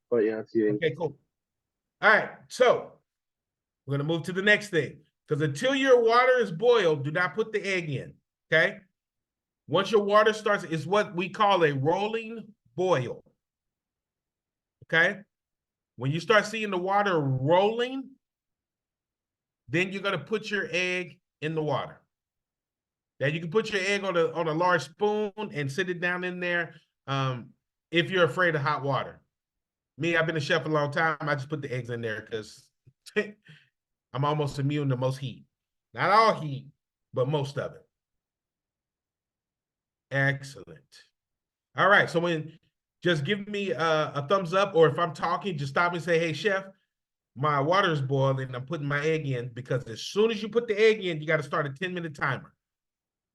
S12: but yeah, it's eating.
S2: Okay, cool. All right, so we're gonna move to the next thing because until your water is boiled, do not put the egg in. Okay. Once your water starts, it's what we call a rolling boil. Okay. When you start seeing the water rolling, then you're gonna put your egg in the water. Now you can put your egg on a large spoon and sit it down in there if you're afraid of hot water. Me, I've been a chef a long time. I just put the eggs in there because I'm almost immune to most heat. Not all heat, but most of it. Excellent. All right, so just give me a thumbs up, or if I'm talking, just stop me and say, hey, chef, my water is boiling. I'm putting my egg in because as soon as you put the egg in, you got to start a 10-minute timer.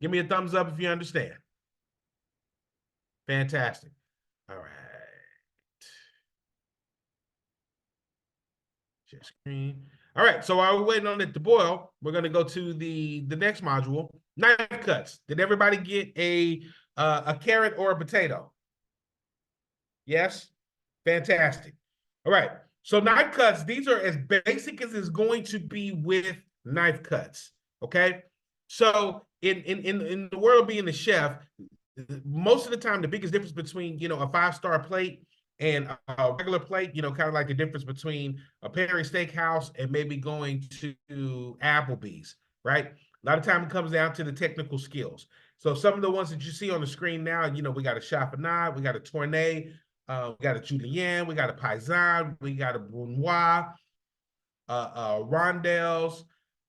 S2: Give me a thumbs up if you understand. Fantastic. All right. Share screen. All right, so while we're waiting on it to boil, we're going to go to the next module, knife cuts. Did everybody get a carrot or a potato? Yes? Fantastic. All right, so knife cuts, these are as basic as it's going to be with knife cuts, okay? So in the world of being a chef, most of the time, the biggest difference between, a 5-star plate and a regular plate, you know, kind of like the difference between a Perry Steakhouse and maybe going to Applebee's, right? A lot of time it comes down to the technical skills. So some of the ones that you see on the screen now, you know, we got a chiffonade, we got a tournée, we got a julienne, we got a paysanne, we got a brunoise, rondelles,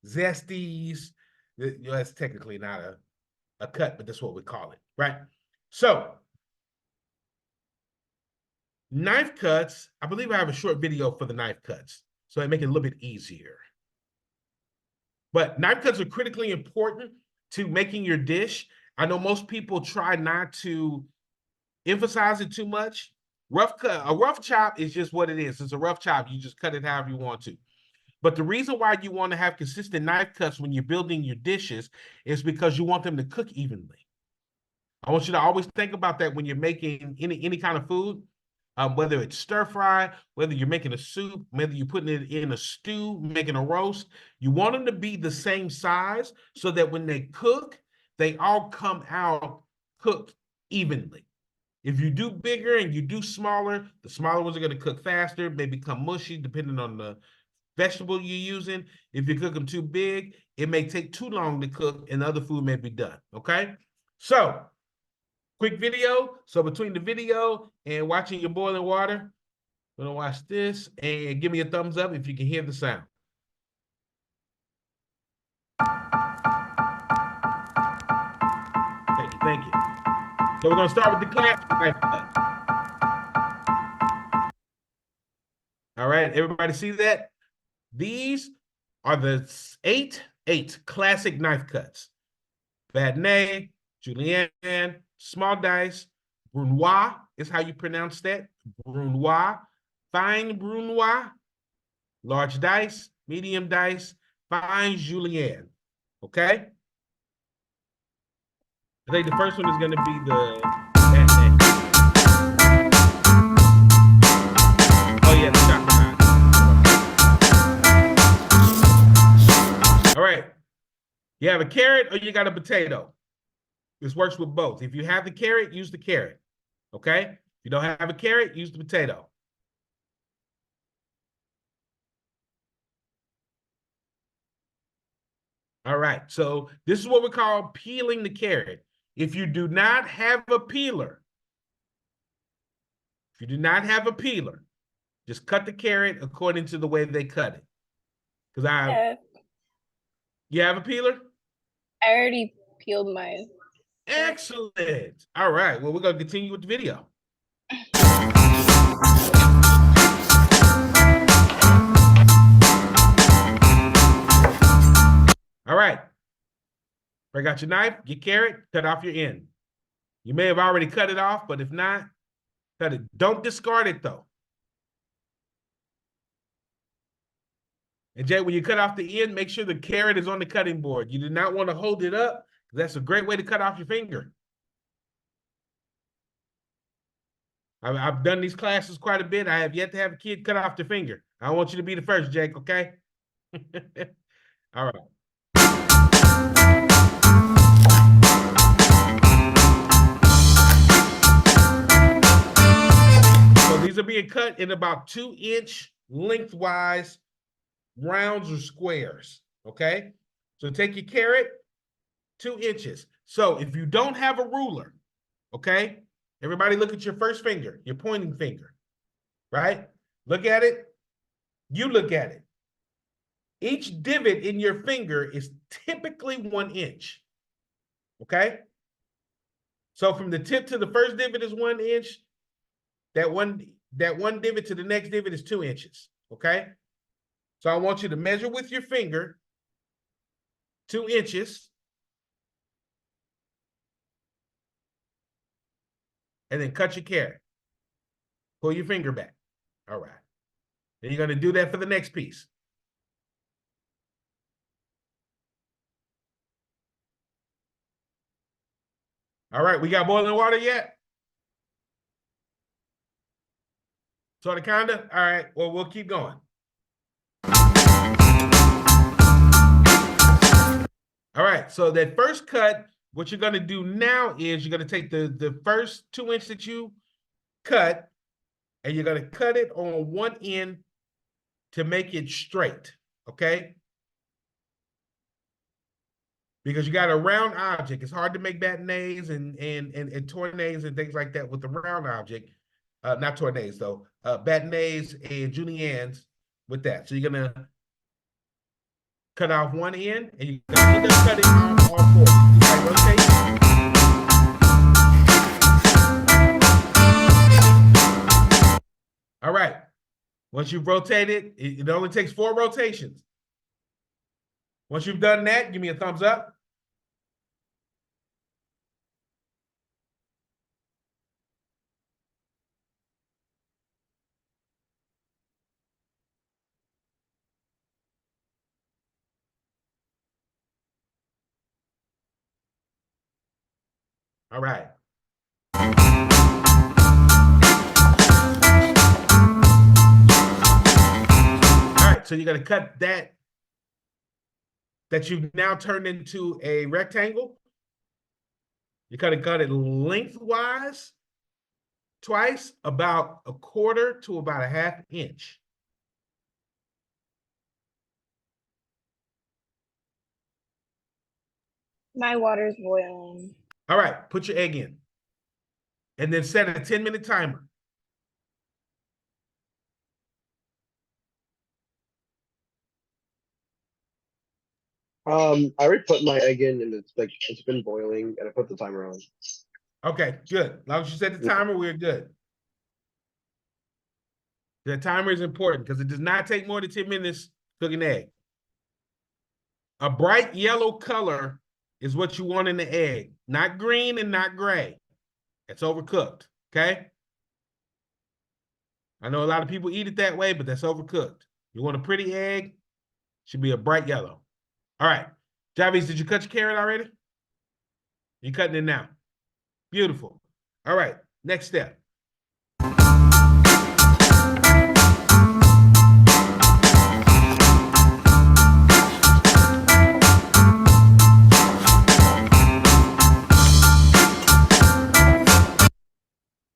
S2: zesties. You know, that's technically not a cut, but that's what we call it, right? So knife cuts, I believe I have a short video for the knife cuts, so I make it a little bit easier. But knife cuts are critically important to making your dish. I know most people try not to emphasize it too much. A rough chop is just what it is. It's a rough chop. You just cut it however you want to. But the reason why you want to have consistent knife cuts when you're building your dishes is because you want them to cook evenly. I want you to always think about that when you're making any kind of food, whether it's stir fry, whether you're making a soup, whether you're putting it in a stew, making a roast. You want them to be the same size so that when they cook, they all come out cooked evenly. If you do bigger and you do smaller, the smaller ones are going to cook faster, may become mushy depending on the vegetable you're using. If you cook them too big, it may take too long to cook and the other food may be done, okay? So, quick video. So between the video and watching your boiling water, I'm gonna watch this and give me a thumbs up if you can hear the sound. Thank you. So we're gonna start with the classic knife cut. All right, everybody see that? These are the eight classic knife cuts. Badnay, julienne, small dice, brunoise is how you pronounce that. Brunoise, fine brunoise, large dice, medium dice, fine julienne. Okay? I think the first one is going to be the badnay. Oh yeah, the chocolate. All right. You have a carrot or you got a potato. This works with both. If you have the carrot, use the carrot. Okay? If you don't have a carrot, use the potato. All right. So this is what we call peeling the carrot. If you do not have a peeler, just cut the carrot according to the way they cut it. Because you have a peeler?
S11: I already peeled mine.
S2: Excellent. All right. Well, we're going to continue with the video. All right. Break out your knife, your carrot, cut off your end. You may have already cut it off, but if not, cut it. Don't discard it, though. And Jay, when you cut off the end, make sure the carrot is on the cutting board. You do not want to hold it up. That's a great way to cut off your finger. I've done these classes quite a bit. I have yet to have a kid cut off their finger. I want you to be the first, Jake, okay? All right. So these are being cut in about 2-inch lengthwise rounds or squares, okay? So take your carrot, 2 inches. So if you don't have a ruler, okay? Everybody look at your first finger, your pointing finger, right? Look at it. You look at it. Each divot in your finger is typically 1 inch, okay? So from the tip to the first divot is 1 inch. That one divot to the next divot is 2 inches, okay? So I want you to measure with your finger 2 inches. And then cut your carrot. Pull your finger back. All right. Then you're going to do that for the next piece. All right, we got boiling water yet? Sort of, kinda? All right, well, we'll keep going. All right, so that first cut, what you're going to do now is you're going to take the first 2 inch that you cut, and you're gonna cut it on one end to make it straight, okay? Because you got a round object. It's hard to make bâtonnets and tournés and things like that with the round object. Not tournés though. Bâtonnets and juliennes with that. So you're gonna cut off one end and you're gonna end up cutting off all four. You gotta rotate. All right. Once you've rotated, it only takes 4 rotations. Once you've done that, give me a thumbs up. All right. All right, so you're gonna cut that you've now turned into a rectangle. You're gonna cut it lengthwise twice, about a quarter to about a half inch.
S11: My water's boiling.
S2: All right, put your egg in. And then set a 10-minute timer.
S12: I already put my egg in and it's been boiling and I put the timer on.
S2: Okay, good. As long as you set the timer, we're good. The timer is important because it does not take more than 10 minutes to cook an egg. A bright yellow color is what you want in the egg, not green and not gray. It's overcooked, okay? I know a lot of people eat it that way, but that's overcooked. You want a pretty egg, should be a bright yellow. All right, Javis, did you cut your carrot already? You're cutting it now. Beautiful. All right, next step.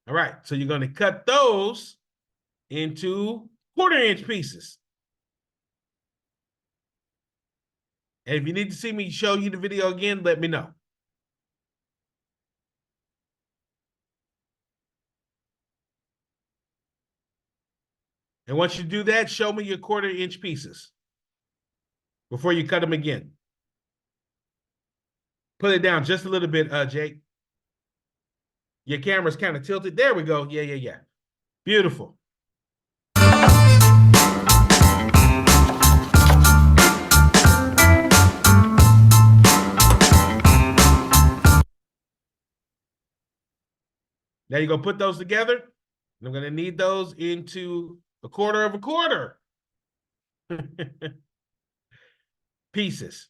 S2: All right, so you're going to cut those into 1/4-inch pieces. And if you need to see me show you the video again, let me know. And once you do that, show me your 1/4-inch pieces before you cut them again. Put it down just a little bit, Jake. Your camera's kind of tilted. There we go. Yeah. Beautiful. Now you're going to put those together. And I'm going to knead those into 1/4 of a quarter pieces.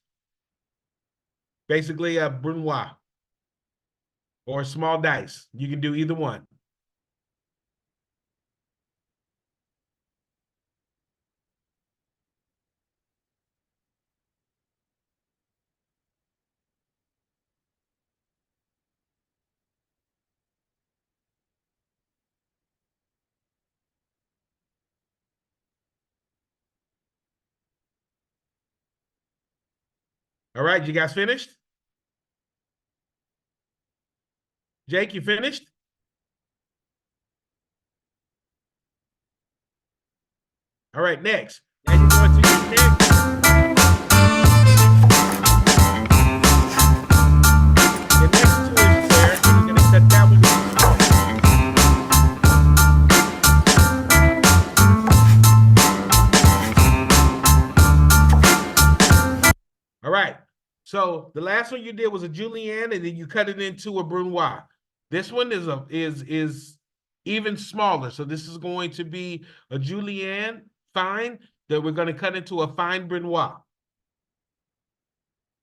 S2: Basically a brunoise or small dice. You can do either one. All right, you guys finished? Jake, you finished? All right, next. Now you're going to your next. The next two is there, and you're going to cut that one small. All right. So the last one you did was a julienne, and then you cut it into a brunoise. This one is even smaller. So this is going to be a julienne fine that we're going to cut into a fine brunoise.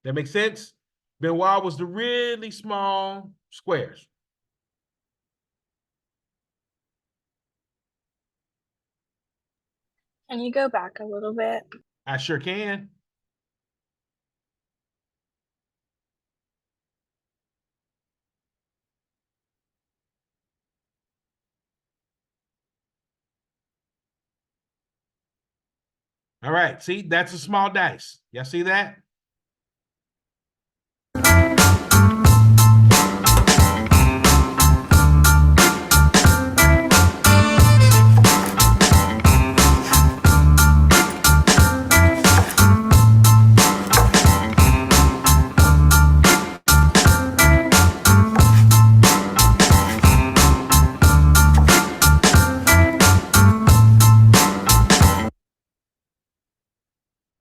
S2: That makes sense? Brunoise was the really small squares.
S11: Can you go back a little bit?
S2: I sure can. All right, see, that's a small dice. Y'all see that?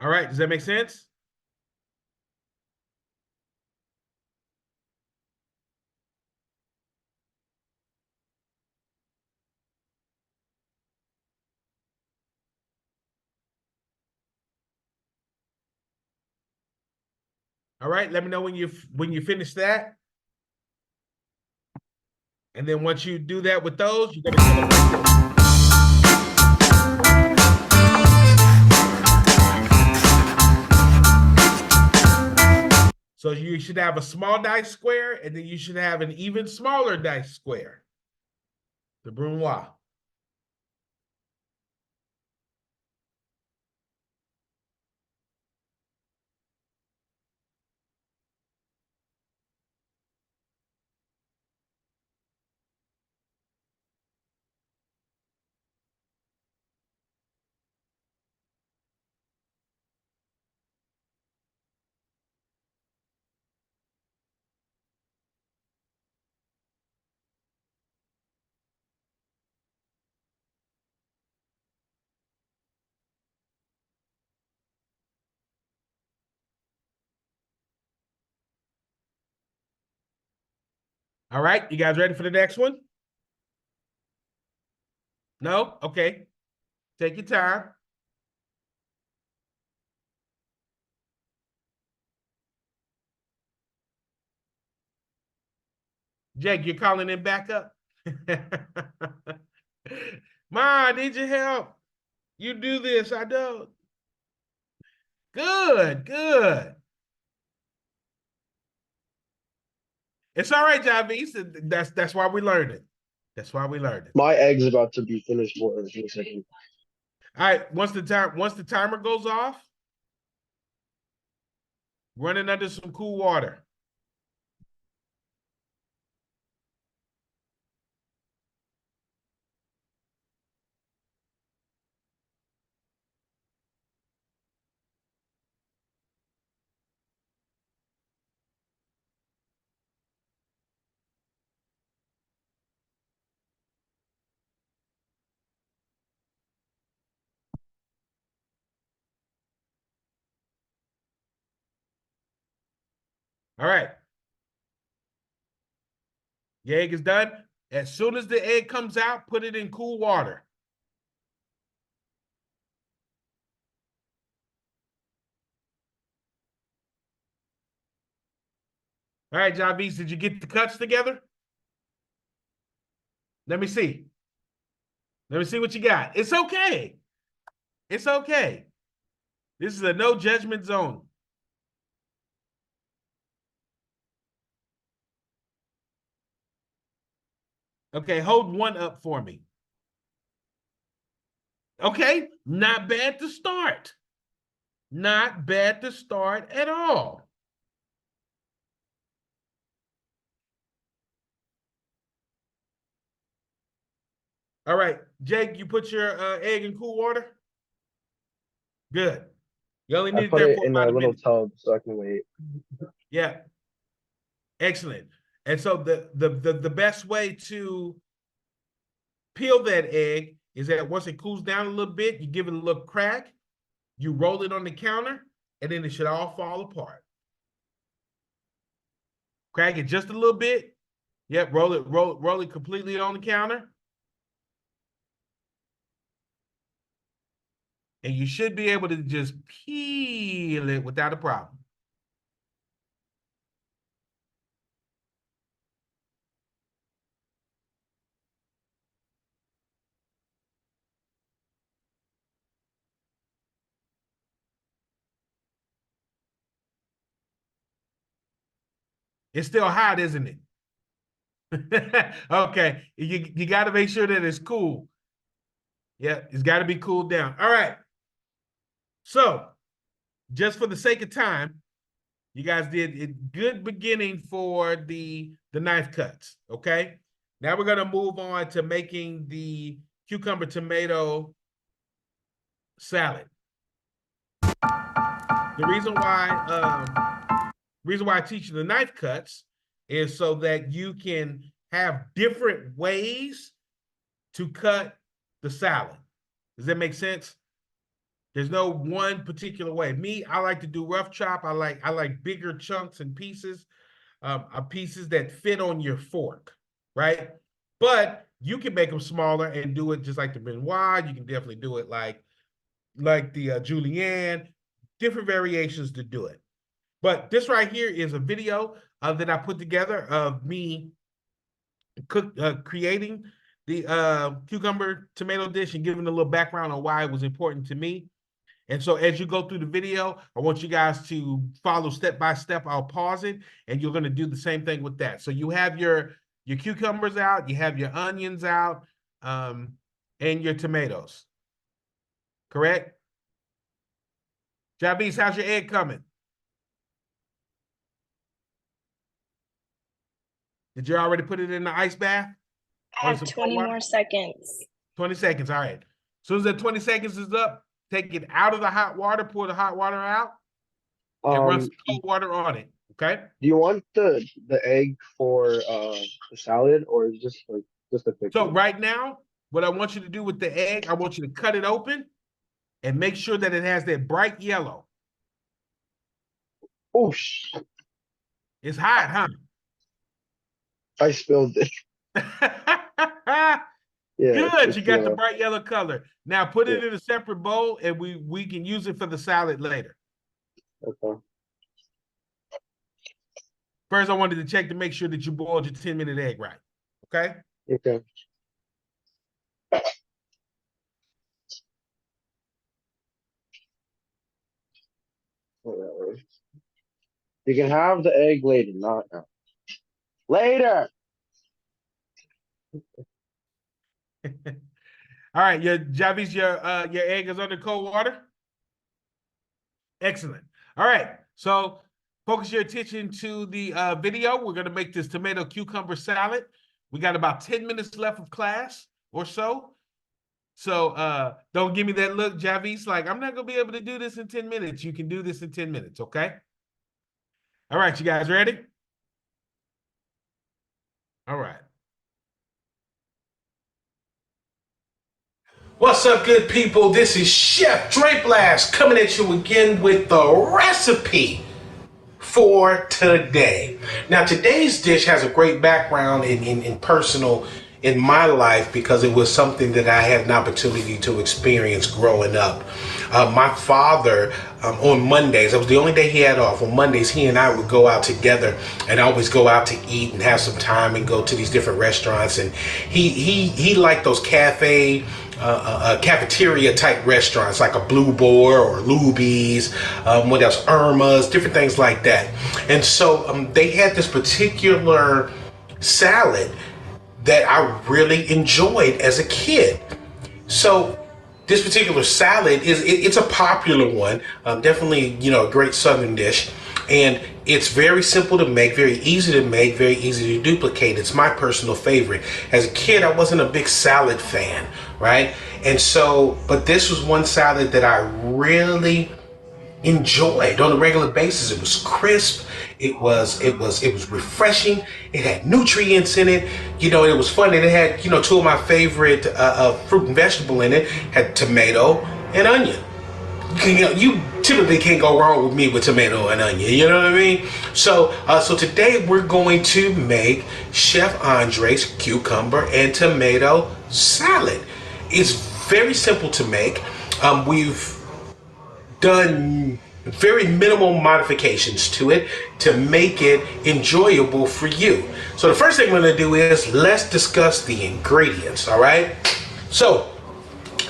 S2: All right, does that make sense? All right, let me know when you finish that. And then once you do that with those, you're gonna So you should have a small dice square, and then you should have an even smaller dice square. The brunoise. All right, you guys ready for the next one? No? Okay. Take your time. Jake, you're calling in backup? Ma, I need your help. You do this, I don't. Good, good. It's all right, Javis. That's why we learned it. That's why we learned it.
S12: My egg's about to be finished for in a second.
S2: All right, once the timer goes off, run it under some cool water. All right. Your egg is done. As soon as the egg comes out, put it in cool water. All right, Javis, did you get the cuts together? Let me see. Let me see what you got. It's okay. It's okay. This is a no judgment zone. Okay, hold one up for me. Okay, not bad to start. Not bad to start at all. All right, Jake, you put your egg in cool water? Good. You only
S12: I
S2: need it
S12: put
S2: there
S12: it
S2: for
S12: in
S2: about
S12: a
S2: a
S12: little
S2: minute.
S12: tub so I can wait.
S2: Yeah. Excellent. And so the best way to peel that egg is that once it cools down a little bit, you give it a little crack, you roll it on the counter, and then it should all fall apart. Crack it just a little bit. Yep, roll it completely on the counter. And you should be able to just peel it without a problem. It's still hot, isn't it? Okay, you got to make sure that it's cool. Yeah, it's got to be cooled down. All right. So, just for the sake of time, you guys did a good beginning for the knife cuts, okay? Now we're gonna move on to making the cucumber tomato salad. The reason why I teach you the knife cuts is so that you can have different ways to cut the salad. Does that make sense? There's no one particular way. Me, I like to do rough chop. I like bigger chunks and pieces, pieces that fit on your fork, right? But you can make them smaller and do it just like the Benoit. You can definitely do it like the Julienne, different variations to do it. But this right here is a video that I put together of me creating the cucumber tomato dish and giving a little background on why it was important to me. And so as you go through the video, I want you guys to follow step by step. I'll pause it, and you're going to do the same thing with that. So you have your cucumbers out, you have your onions out, and your tomatoes. Correct? Jabis, how's your egg coming? Did you already put it in the ice bath?
S11: I have 20 more seconds.
S2: 20 seconds, all right. As soon as that 20 seconds is up, take it out of the hot water, pour the hot water out, and run some cold water on it, okay?
S12: Do you want the egg for the salad, or just a pickle?
S2: So right now, what I want you to do with the egg, I want you to cut it open and make sure that it has that bright yellow.
S12: Oh,
S2: it's hot, huh?
S12: I spilled it. Yeah,
S2: good. You got the bright yellow color. Now put it in a separate bowl, and we can use it for the salad later.
S12: Okay.
S2: First, I wanted to check to make sure that you boiled your 10-minute egg right. Okay?
S12: Okay. You can have the egg later, not now. Later.
S2: All right, Javis, your egg is under cold water. Excellent. All right, so focus your attention to the video. We're going to make this tomato cucumber salad. We got about 10 minutes left of class or so. So don't give me that look, Javis, like I'm not going to be able to do this in 10 minutes. You can do this in 10 minutes, okay? All right, you guys ready? All right. What's up, good people? This is Chef Dre Blast coming at you again with the recipe for today. Now, today's dish has a great background in personal in my life because it was something that I had an opportunity to experience growing up. My father, on Mondays, that was the only day he had off. On Mondays, he and I would go out together and always go out to eat and have some time and go to these different restaurants. And he liked those cafeteria type restaurants like a Blue Boar or Luby's, what else, Irma's, different things like that. And so they had this particular salad that I really enjoyed as a kid. So this particular salad it's a popular one, definitely, a great Southern dish, and it's very simple to make, very easy to make, very easy to duplicate. It's my personal favorite. As a kid, I wasn't a big salad fan, right? And so, but this was one salad that I really enjoyed on a regular basis. It was crisp. It was refreshing. It had nutrients in it. It was fun. And it had, two of my favorite fruit and vegetable in it. Had tomato and onion. You typically can't go wrong with me with tomato and onion. You know what I mean? So today we're going to make Chef Aundre's cucumber and tomato salad. It's very simple to make. We've done very minimal modifications to it to make it enjoyable for you. So the first thing we're going to do is let's discuss the ingredients, all right? So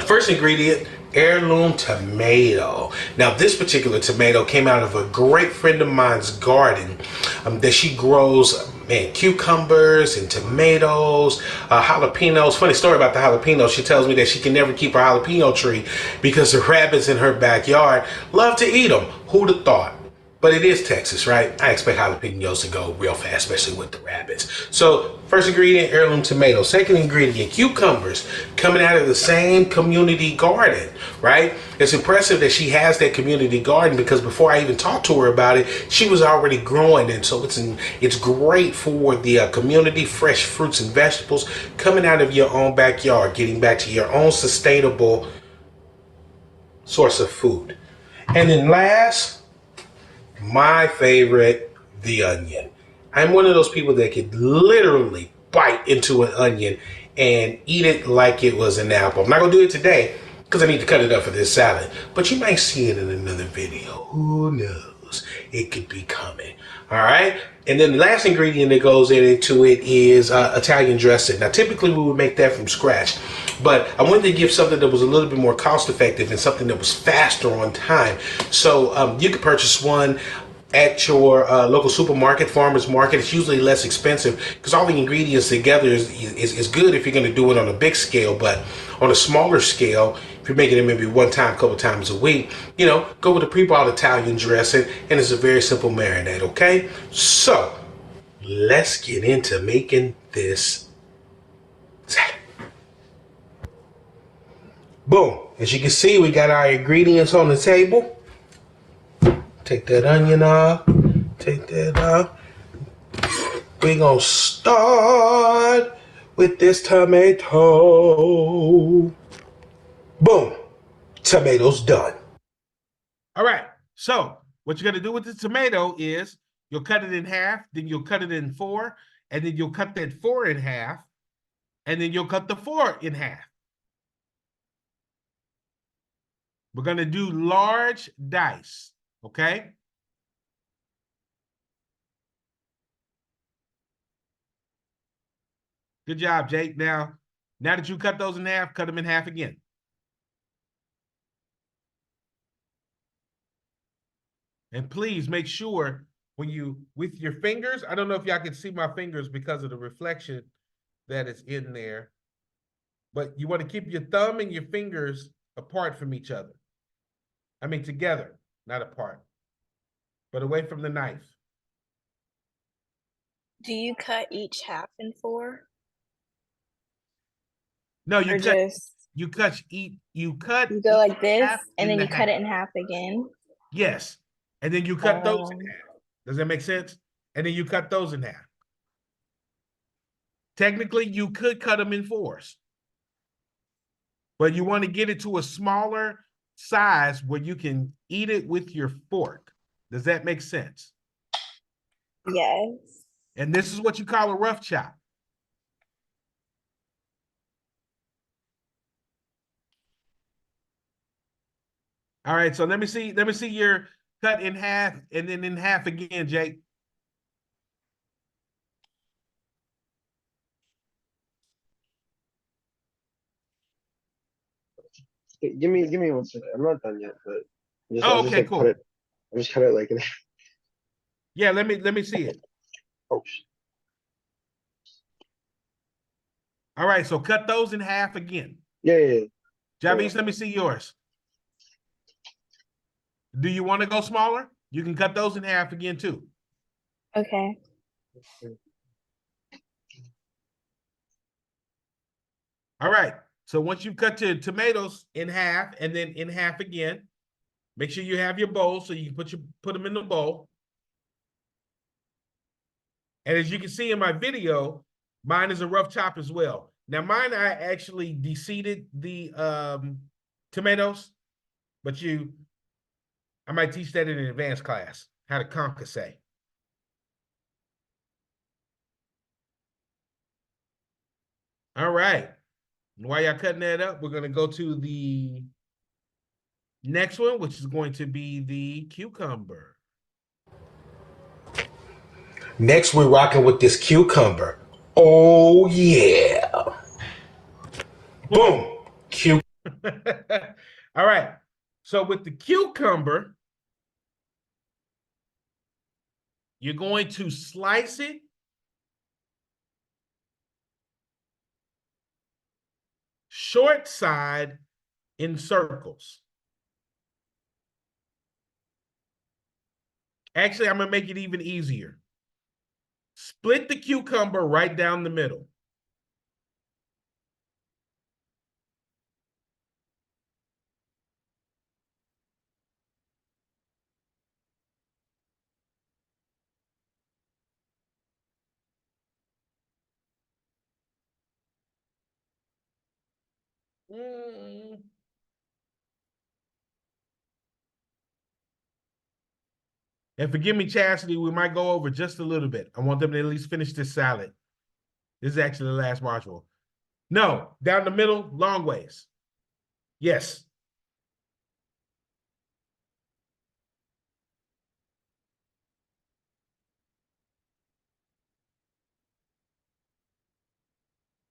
S2: first ingredient, heirloom tomato. Now this particular tomato came out of a great friend of mine's garden that she grows man, cucumbers and tomatoes, jalapenos. Funny story about the jalapenos. She tells me that she can never keep her jalapeno tree because the rabbits in her backyard love to eat them. Who'd have thought? But it is Texas, right? I expect jalapenos to go real fast, especially with the rabbits. So first ingredient, heirloom tomatoes. Second ingredient, cucumbers, coming out of the same community garden, right? It's impressive that she has that community garden because before I even talked to her about it, she was already growing it. So it's great for the community, fresh fruits and vegetables coming out of your own backyard, getting back to your own sustainable source of food. And then last, my favorite, the onion. I'm one of those people that could literally bite into an onion and eat it like it was an apple. I'm not gonna do it today because I need to cut it up for this salad, but you might see it in another video. Who knows? It could be coming. All right. And then the last ingredient that goes into it is Italian dressing. Now, typically we would make that from scratch, but I wanted to give something that was a little bit more cost effective and something that was faster on time. So you could purchase one at your local supermarket, farmer's market. It's usually less expensive because all the ingredients together is good if you're going to do it on a big scale. But on a smaller scale, if you're making it maybe one time, a couple times a week, you know, go with a pre-bought Italian dressing, and it's a very simple marinade, okay? So let's get into making this salad. Boom. As you can see, we got our ingredients on the table. Take that onion off. Take that off. We're going to start with this tomato. Boom. Tomatoes done. All right. So what you're going to do with the tomato is you'll cut it in half, then you'll cut it in four, and then you'll cut that four in half, and then you'll cut the four in half. We're going to do large dice. Okay. Good job, Jake. Now that you cut those in half, cut them in half again. And please make sure when you, with your fingers, I don't know if y'all can see my fingers because of the reflection that is in there, but you want to keep your thumb and your fingers apart from each other. I mean, together, not apart, but away from the knife.
S11: Do you cut each half in four?
S2: No, you
S11: Or
S2: cut.
S11: just
S2: You cut. You cut.
S11: you go like this,
S2: half
S11: and
S2: in
S11: then
S2: the
S11: you cut
S2: half.
S11: it in half again?
S2: Yes, and then you cut those in half. Does that make sense? And then you cut those in half. Technically, you could cut them in fours, but you want to get it to a smaller size where you can eat it with your fork. Does that make sense?
S11: Yes.
S2: And this is what you call a rough chop. All right, so let me see your cut in half and then in half again, Jake.
S12: Give me 1 second. I'm not done yet, but I'll just
S2: Okay,
S12: like
S2: cool.
S12: cut it. I'll just cut it like in.
S2: Yeah, let me see it.
S12: Oh.
S2: All right, so cut those in half again.
S12: Yeah.
S2: Javis, let me see yours. Do you want to go smaller? You can cut those in half again too.
S11: Okay.
S2: All right. So once you cut your tomatoes in half and then in half again, make sure you have your bowl so you can put them in the bowl. And as you can see in my video, mine is a rough chop as well. Now mine, I actually de-seeded the tomatoes, but I might teach that in an advanced class, how to concasse. All right. While y'all cutting that up, we're going to go to the next one, which is going to be the cucumber. Next, we're rocking with this cucumber. Oh, yeah. Boom. All right. So with the cucumber, you're going to slice it short side in circles. Actually, I'm gonna make it even easier. Split the cucumber right down the middle. And forgive me, Chastity, we might go over just a little bit. I want them to at least finish this salad. This is actually the last module. No, down the middle, long ways. Yes.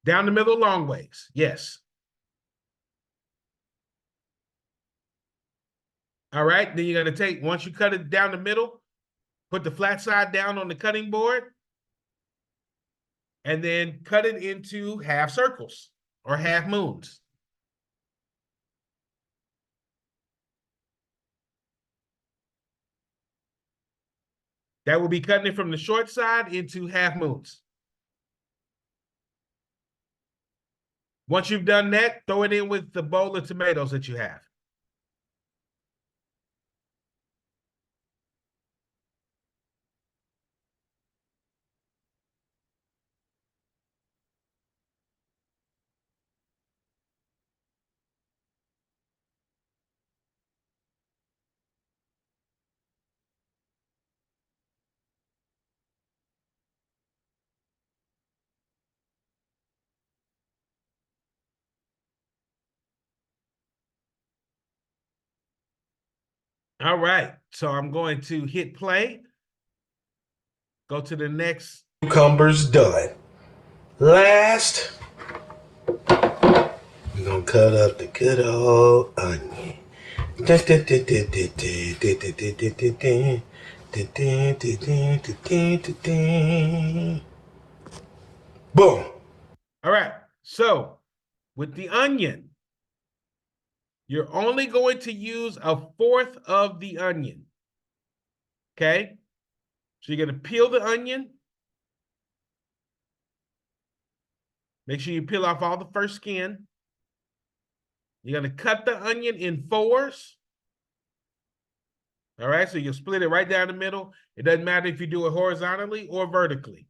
S2: Down the middle, long ways. Yes. All right, then you're gonna take, once you cut it down the middle, put the flat side down on the cutting board, and then cut it into half circles or half moons. That will be cutting it from the short side into half moons. Once you've done that, throw it in with the bowl of tomatoes that you have. All right, so I'm going to hit play. Go to the next.
S14: Cucumbers done. Last, we're gonna cut up the good old onion. Boom.
S2: All right, so with the onion, you're only going to use 1/4 of the onion. Okay? So you're going to peel the onion. Make sure you peel off all the first skin. You're going to cut the onion in 4s. All right, so you'll split it right down the middle. It doesn't matter if you do it horizontally or vertically,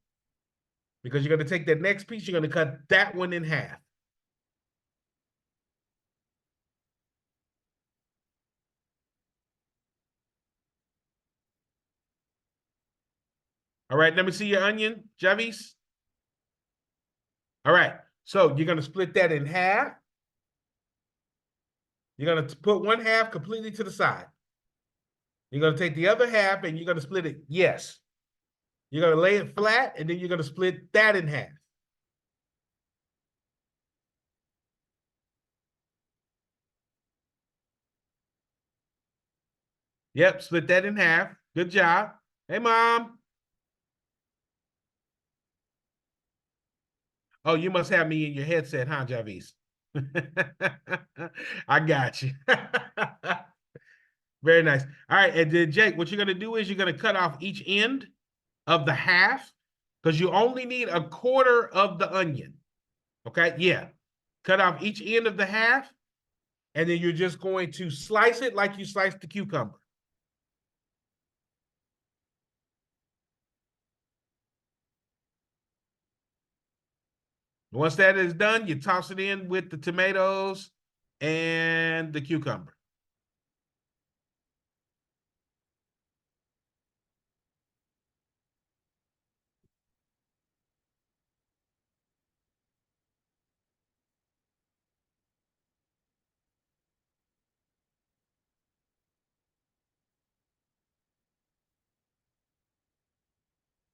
S2: because you're going to take that next piece, you're going to cut that one in half. All right, let me see your onion, Javis. All right, so you're going to split that in half. You're going to put one half completely to the side. You're going to take the other half and you're going to split it. Yes. You're going to lay it flat and then you're going to split that in half. Yep, split that in half. Good job. Hey, Mom. Oh, you must have me in your headset, huh, Javis? I got you. Very nice. All right, and then Jake, what you're going to do is you're going to cut off each end of the half, because you only need 1/4 of the onion. Okay, yeah. Cut off each end of the half, and then you're just going to slice it like you sliced the cucumber. Once that is done, you toss it in with the tomatoes and the cucumber.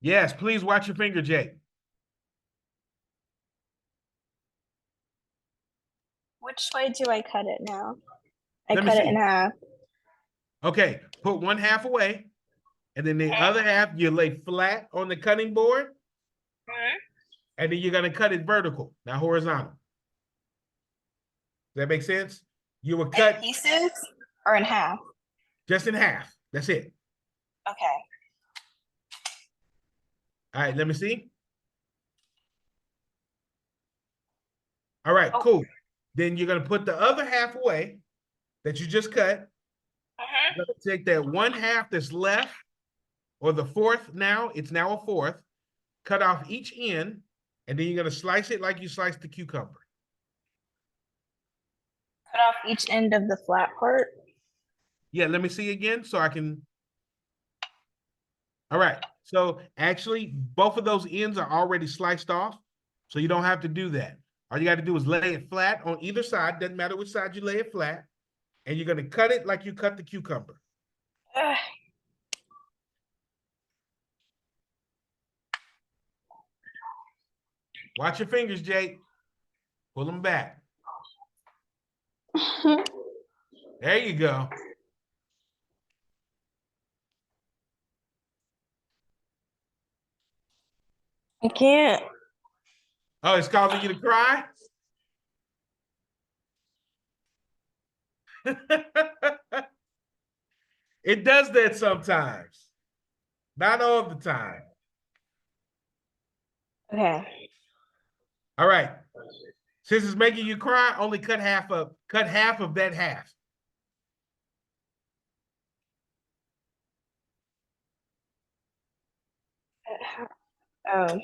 S2: Yes, please watch your finger, Jake.
S11: Which way do I cut it now? I
S2: Let me
S11: cut it
S2: see.
S11: in half.
S2: Okay, put one half away, and then the other half you lay flat on the cutting board, and then you're going to cut it vertical, not horizontal. that make sense? You would
S11: In
S2: cut
S11: pieces or in half?
S2: just in half. That's it.
S11: Okay.
S2: All right, let me see. All right, cool. Then you're gonna put the other half away that you just cut. You're gonna take that one half that's left, or the fourth now, it's now a fourth, cut off each end, and then you're gonna slice it like you sliced the cucumber.
S11: Cut off each end of the flat part.
S2: Yeah, let me see again so I can. All right, so actually both of those ends are already sliced off, so you don't have to do that. All you got to do is lay it flat on either side, doesn't matter which side you lay it flat, and you're gonna cut it like you cut the cucumber. Watch your fingers, Jake. Pull them back. There you go.
S11: I can't.
S2: Oh, it's causing you to cry? It does that sometimes. Not all the time.
S11: Okay.
S2: All right. Since it's making you cry, only cut half of that half.
S11: Oh.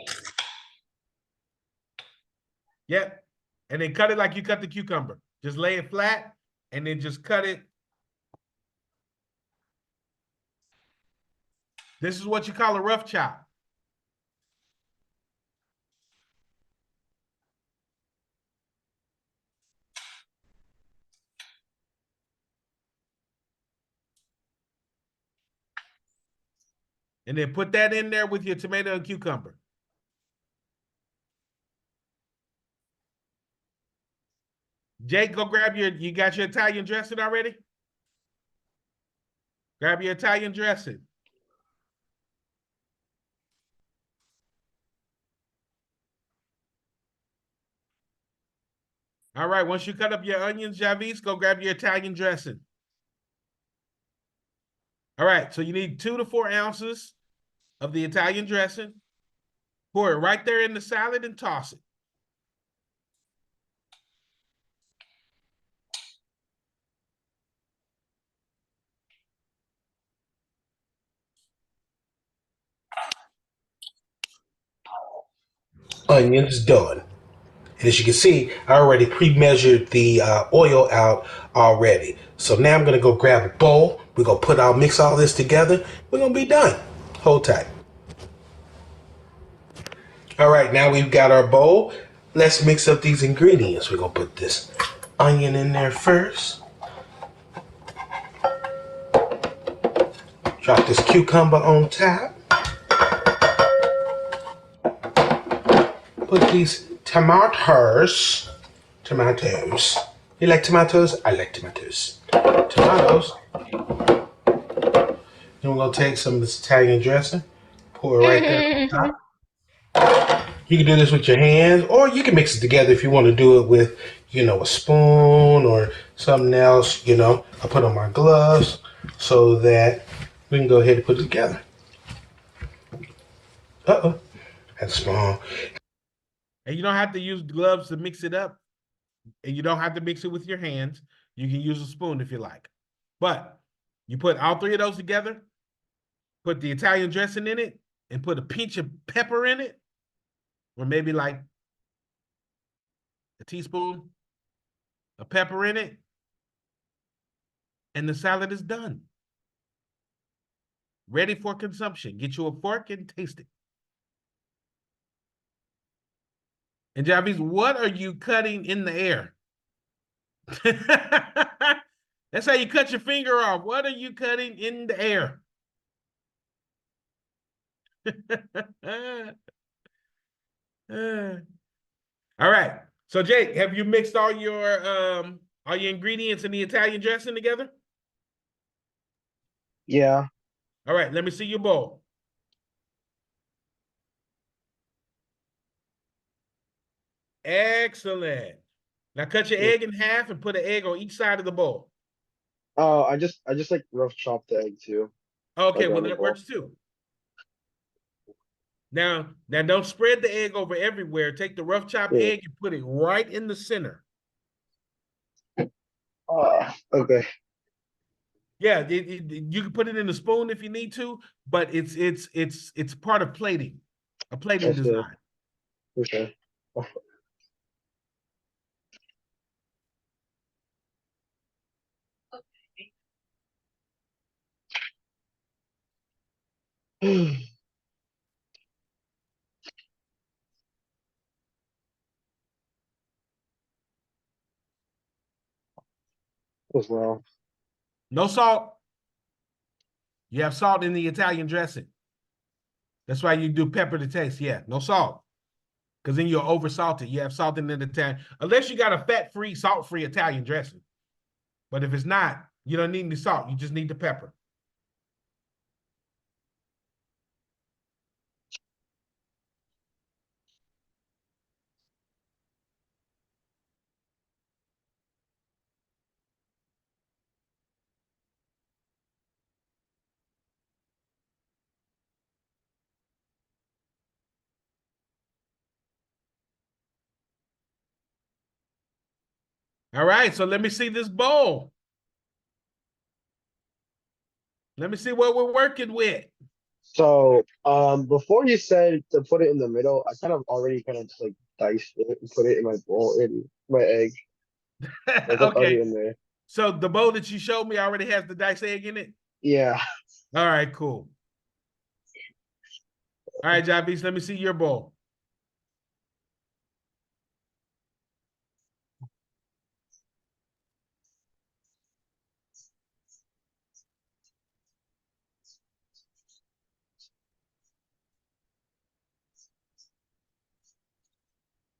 S2: Yep. And then cut it like you cut the cucumber. Just lay it flat and then just cut it. This is what you call a rough chop. And then put that in there with your tomato and cucumber. Jake, go grab you got your Italian dressing already? Grab your Italian dressing. All right, once you cut up your onions, Javis, go grab your Italian dressing. All right, so you need 2 to 4 ounces of the Italian dressing. Pour it right there in the salad and toss it.
S14: Onions done. And as you can see, I already pre-measured the oil out already. So now I'm going to go grab a bowl. We're going to mix all this together. We're going to be done. Hold tight. All right, now we've got our bowl. Let's mix up these ingredients. We're going to put this onion in there first. Drop this cucumber on top. Put these tomatoes. You like tomatoes? I like tomatoes. Tomatoes. Then we're going to take some of this Italian dressing. Pour it right there on top. You can do this with your hands, or you can mix it together if you want to do it with, a spoon or something else. I put on my gloves so that we can go ahead and put it together. Uh-oh. That's small.
S2: And you don't have to use gloves to mix it up. And you don't have to mix it with your hands. You can use a spoon if you like. But you put all 3 of those together, put the Italian dressing in it, and put a pinch of pepper in it, or maybe like a teaspoon of pepper in it, and the salad is done. Ready for consumption. Get you a fork and taste it. And Javis, what are you cutting in the air? That's how you cut your finger off. What are you cutting in the air? All right. So Jake, have you mixed all your ingredients in the Italian dressing together?
S12: Yeah.
S2: All right, let me see your bowl. Excellent. Now cut your egg in half and put an egg on each side of the bowl.
S12: Oh, I just like rough chop the egg too.
S2: Okay,
S12: Like
S2: well
S12: on the
S2: that
S12: bowl.
S2: works too. Now don't spread the egg over everywhere. Take the rough chopped
S12: Yeah.
S2: egg and put it right in the center.
S12: Okay.
S2: Yeah, you can put it in a spoon if you need to, but it's part of plating, a plating
S12: That's good.
S2: design.
S12: Okay. As well.
S2: No salt. You have salt in the Italian dressing. That's why you do pepper to taste. Yeah, no salt. Because then you're over salted. You have salt in the Italian, unless you got a fat-free, salt-free Italian dressing. But if it's not, you don't need any salt. You just need the pepper. All right, so let me see this bowl. Let me see what we're working with.
S12: So, before you said to put it in the middle, I kind of already kind of like diced it and put it in my bowl in my egg. Like it's already
S2: Okay,
S12: in there.
S2: so the bowl that you showed me already has the diced egg in it?
S12: Yeah.
S2: All right, cool. All right, Jocqui, let me see your bowl.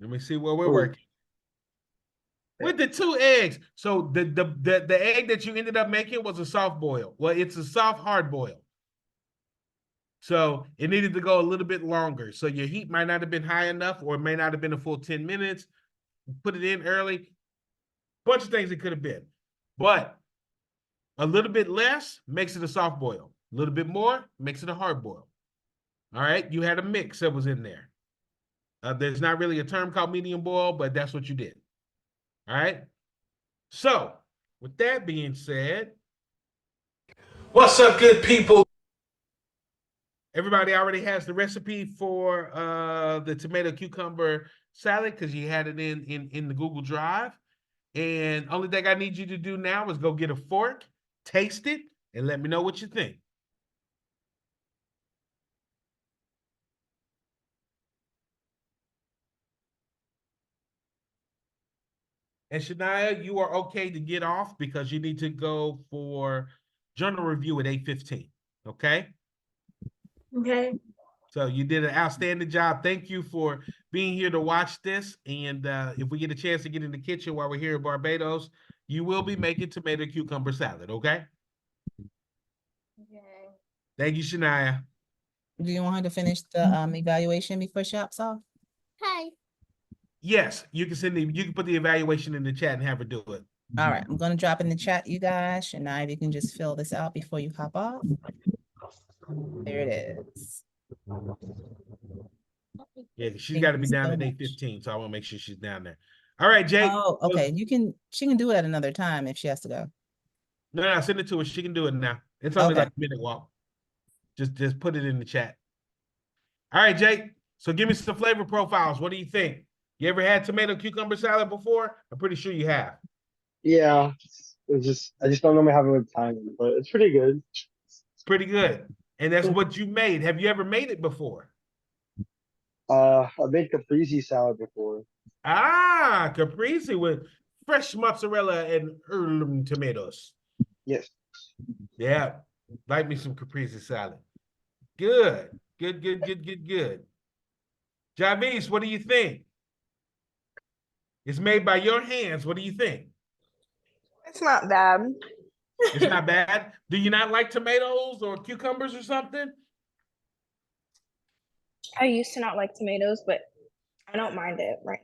S2: Let me see where we're working. With the 2 eggs. So the egg that you ended up making was a soft boil. Well, it's a soft hard boil. So it needed to go a little bit longer. So your heat might not have been high enough, or it may not have been a full 10 minutes. Put it in early. Bunch of things it could have been. But a little bit less makes it a soft boil. A little bit more makes it a hard boil. All right. You had a mix that was in there. There's not really a term called medium boil, but that's what you did. All right. So, with that being said,
S14: What's up, good people?
S2: everybody already has the recipe for the tomato cucumber salad because you had it in the Google Drive. And only thing I need you to do now is go get a fork, taste it, and let me know what you think. And Shania, you are okay to get off because you need to go for journal review at 8:15. Okay?
S3: Okay.
S2: So you did an outstanding job. Thank you for being here to watch this. And if we get a chance to get in the kitchen while we're here in Barbados, you will be making tomato cucumber salad, okay?
S3: Okay.
S2: Thank you, Shania.
S1: Do you want her to finish the evaluation before she hops off?
S3: Hi.
S2: Yes, you can put the evaluation in the chat and have her do it.
S1: All right, I'm gonna drop in the chat, you guys. Shania, if you can just fill this out before you hop off. There it is.
S2: Yeah, she's
S1: Thank
S2: got to
S1: you
S2: be down
S1: so
S2: at
S1: much.
S2: 8:15, so I want to make sure she's down there. All right, Jake.
S1: Oh, okay. She can do it at another time if she has to go.
S2: No, send it to her. She can do it now. It's only
S1: Okay.
S2: like a minute walk. Just put it in the chat. All right, Jake. So give me some flavor profiles. What do you think? You ever had tomato cucumber salad before? I'm pretty sure you have.
S12: Yeah. I just don't normally have it with time, but it's pretty good.
S2: Pretty good. And that's what you made. Have you ever made it before?
S12: I made caprese salad before.
S2: Ah, caprese with fresh mozzarella and heirloom tomatoes.
S12: Yes.
S2: Yeah, like me some caprese salad. Good. Javis, what do you think? It's made by your hands. What do you think?
S11: It's not bad.
S2: It's not bad. Do you not like tomatoes or cucumbers or something?
S11: I used to not like tomatoes, but I don't mind it right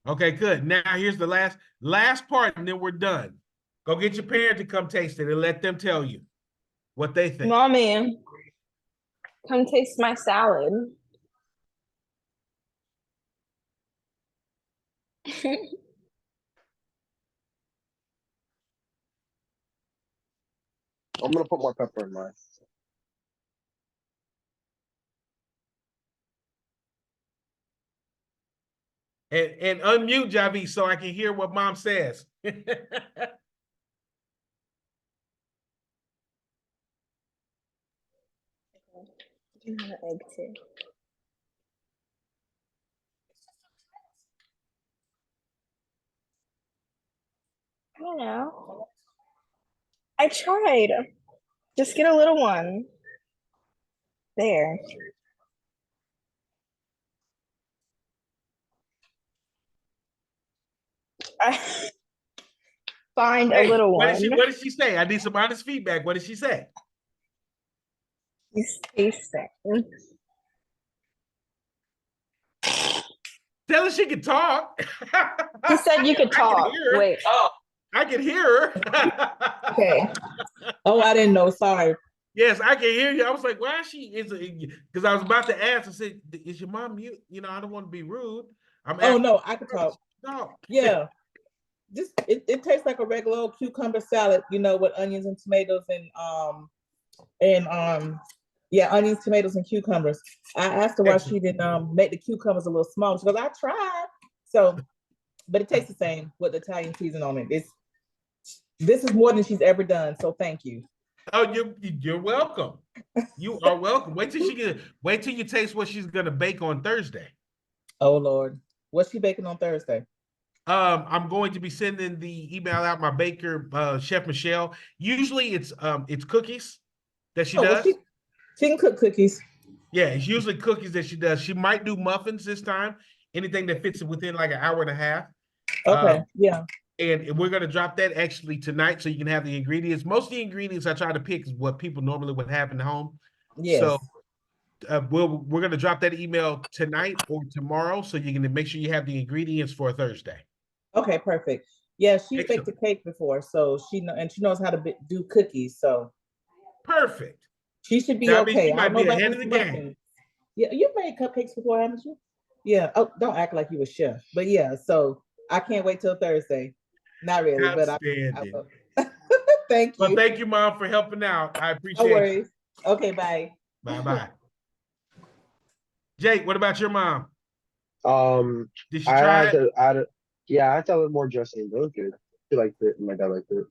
S11: now.
S2: Okay, good. Now here's the last part, and then we're done. Go get your parent to come taste it and let them tell you what they think.
S11: Mommy, come taste my salad.
S12: I'm gonna put more pepper in mine.
S2: And unmute Javi so I can hear what mom says.
S11: You have an egg too. I don't know. I tried. Just get a little one. There. I find a little
S2: What
S11: one.
S2: did she say? I need some honest feedback. What did she say?
S11: He's tasting.
S2: Tell her she can talk.
S11: He said you could talk. Wait.
S2: Oh, I can hear her.
S11: Okay.
S15: Oh, I didn't know. Sorry.
S2: Yes, I can hear you. I was like, why is she? Because I was about to ask. I said, is your mom mute? You know, I don't want to be rude.
S15: Oh no, I can talk.
S2: No.
S15: Yeah. Just it tastes like a regular old cucumber salad, you know, with onions and tomatoes and onions, tomatoes, and cucumbers. I asked her why she didn't make the cucumbers a little small. She goes, I tried. So, but it tastes the same with the Italian season on it. This is more than she's ever done. So thank you.
S2: Oh, you're welcome. You are welcome. Wait till you taste what she's gonna bake on Thursday.
S15: Oh Lord. What's she baking on Thursday?
S2: I'm going to be sending the email out, my baker, Chef Michelle. Usually it's cookies that she does.
S15: Well, she can cook cookies.
S2: Yeah, it's usually cookies that she does. She might do muffins this time. Anything that fits within like an hour and a half.
S15: Okay, yeah.
S2: And we're going to drop that actually tonight so you can have the ingredients. Most of the ingredients I try to pick is what people normally would have in the home.
S15: Yes.
S2: So we're going to drop that email tonight or tomorrow so you can make sure you have the ingredients for Thursday.
S15: Okay, perfect. Yeah, she baked a cake before, so she knows how to do cookies. So
S2: perfect.
S15: She should be
S2: That
S15: okay.
S2: means she
S15: I
S2: might
S15: don't know
S2: be
S15: about
S2: ahead of
S15: these
S2: the game.
S15: muffins. Yeah, you've made cupcakes before, haven't you? Yeah. Oh, don't act like you a chef. But yeah, so I can't wait till Thursday. Not really, but I will. Thank you.
S2: Well, thank you, Mom, for helping out. I appreciate
S15: No worries. Okay, bye.
S2: Bye-bye. Jake, what about your mom?
S12: Did
S2: she try it?
S12: I had to add more dressing. It was good. She liked it. My dad liked it.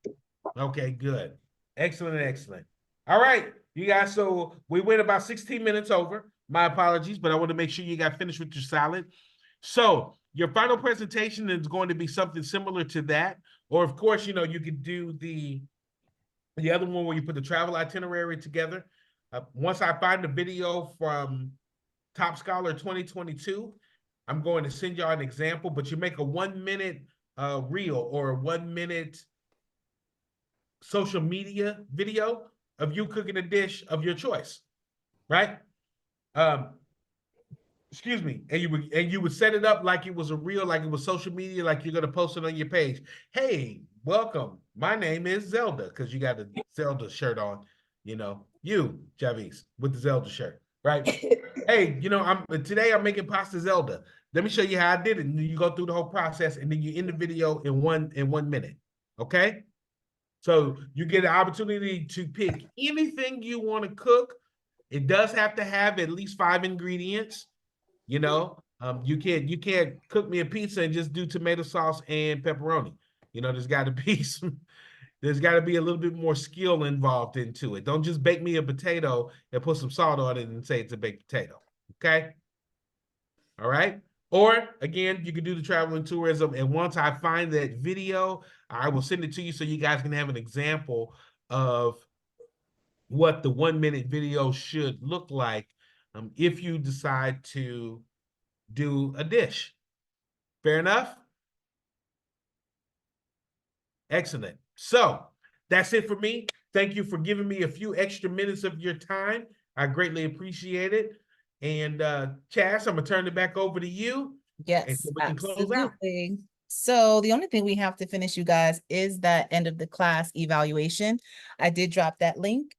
S2: Okay, good. Excellent. All right, you guys. So we went about 16 minutes over. My apologies, but I want to make sure you got finished with your salad. So your final presentation is going to be something similar to that. Or of course, you could do the other one where you put the travel itinerary together. Once I find the video from Top Scholar 2022, I'm going to send y'all an example, but you make a 1 minute reel or a 1 minute social media video of you cooking a dish of your choice, right? Excuse me, and you would set it up like it was a reel, like it was social media, like you're gonna post it on your page. Hey, welcome. My name is Zelda, because you got a Zelda shirt on. You, Javis, with the Zelda shirt, right? Hey, today I'm making pasta Zelda. Let me show you how I did it. And you go through the whole process, and then you end the video in one minute. Okay? So you get an opportunity to pick anything you want to cook. It does have to have at least 5 ingredients. You can't cook me a pizza and just do tomato sauce and pepperoni. There's got to be a little bit more skill involved into it. Don't just bake me a potato and put some salt on it and say it's a baked potato. Okay? All right? Or again, you can do the travel and tourism. And once I find that video, I will send it to you so you guys can have an example of what the 1 minute video should look like if you decide to do a dish. Fair enough? Excellent. So that's it for me. Thank you for giving me a few extra minutes of your time. I greatly appreciate it. And Chaz, I'm gonna turn it back over to you.
S1: Yes,
S2: so we can close out.
S1: absolutely. So the only thing we have to finish, you guys, is that end of the class evaluation. I did drop that link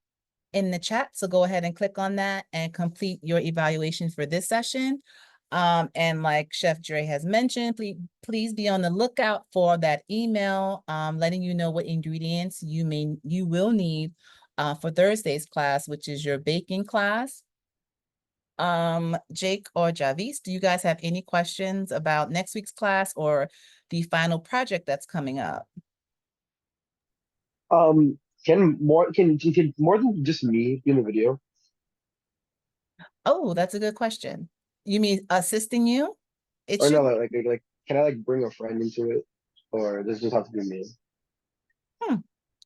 S1: in the chat, so go ahead and click on that and complete your evaluation for this session. And like Chef Dre has mentioned, please be on the lookout for that email, letting you know what ingredients you will need for Thursday's class, which is your baking class. Jake or Javis, do you guys have any questions about next week's class or the final project that's coming up?
S12: Can more than just me be in the video?
S1: Oh, that's a good question. You mean assisting you? It
S12: Or
S1: should.
S12: no, like can I like bring a friend into it, or does it just have to be me?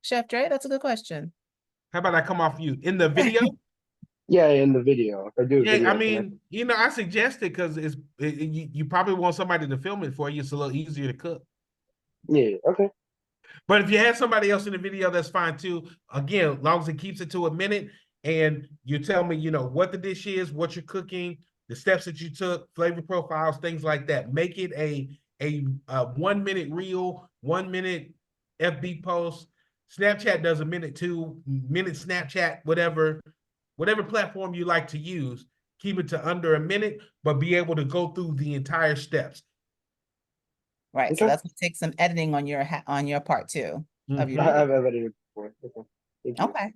S1: Chef Dre, that's a good question.
S2: How about I come off you in the video?
S12: Yeah, in the video. If I do a
S2: Yeah,
S12: video,
S2: I mean, I suggest it because you probably want somebody to film it for you. It's a little easier to cook.
S12: Yeah, okay.
S2: But if you have somebody else in the video, that's fine too. Again, as long as it keeps it to a minute and you tell me, what the dish is, what you're cooking, the steps that you took, flavor profiles, things like that. Make it a 1 minute reel, 1 minute FB post. Snapchat does a minute, 2 minute Snapchat, whatever platform you like to use. Keep it to under a minute, but be able to go through the entire steps.
S1: Right.
S12: Okay.
S1: So that's gonna take some editing on your part too. Of your
S12: I've
S1: video.
S12: edited before. Okay. Thank you.
S1: Okay.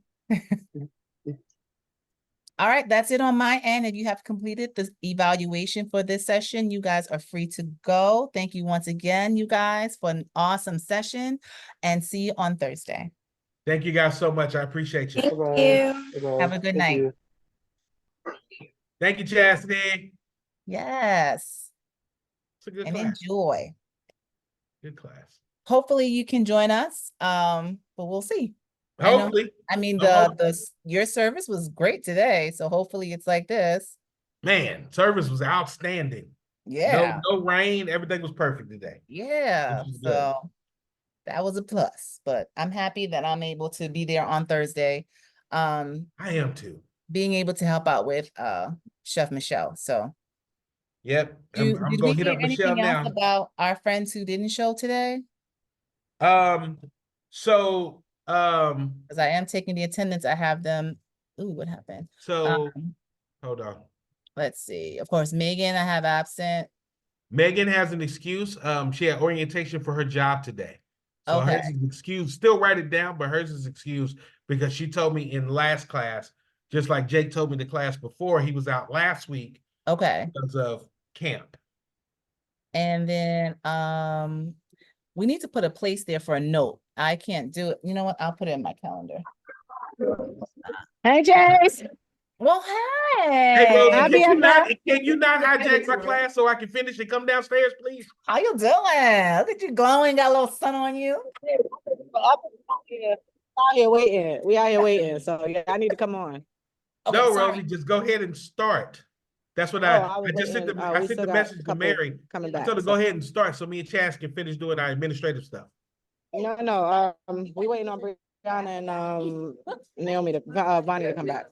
S1: All right, that's it on my end. If you have completed the evaluation for this session, you guys are free to go. Thank you once again, you guys, for an awesome session, and see you on Thursday.
S2: Thank you guys so much. I appreciate you.
S1: Have a good night.
S2: Thank you, Chastity.
S1: Yes.
S2: It's a good
S1: And
S2: class.
S1: enjoy.
S2: Good class.
S1: Hopefully you can join us. But we'll see.
S2: Hopefully.
S1: Your service was great today. So hopefully it's like this.
S2: Man, service was outstanding.
S1: Yeah.
S2: No rain. Everything was perfect today.
S1: Yeah.
S2: Which is good.
S1: So that was a plus. But I'm happy that I'm able to be there on Thursday.
S2: I am too.
S1: Being able to help out with Chef Michelle. So
S2: yep. I'm
S1: did
S2: gonna
S1: we
S2: hit
S1: hear
S2: up Michelle
S1: anything else
S2: now.
S1: about our friends who didn't show today?
S2: Because
S1: I am taking the attendance. I have them. Ooh, what happened?
S2: Hold on.
S1: Let's see. Of course, Megan, I have absent.
S2: Megan has an excuse. She had orientation for her job today. So
S1: Okay.
S2: hers is excused. Still write it down, but hers is excused because she told me in last class, just like Jake told me the class before, he was out last week.
S1: Okay.
S2: Because of camp.
S1: And then we need to put a place there for a note. I can't do it. You know what? I'll put it in my calendar.
S16: Hey, Jace.
S1: Well,
S2: Hey, Rosie,
S16: I'll be up there.
S2: can you not hijack my class so I can finish and come downstairs, please?
S1: How you doing? Look at you glowing. Got a little sun on you.
S16: Out here waiting. We out here waiting. So yeah, I need to come on.
S1: Okay,
S2: No,
S1: sorry.
S2: Rosie, just go ahead and start. That's what
S16: I was
S2: I just sent
S16: waiting.
S2: the
S16: We
S2: sent
S16: still
S2: the
S16: got
S2: message
S16: a
S2: to
S16: couple
S2: Mary.
S16: coming
S2: I
S16: back,
S2: told her
S16: so.
S2: go ahead and start so me and Chaz can finish doing our administrative stuff.
S16: No. We waiting on Brianna and Naomi to Bonnie to come back.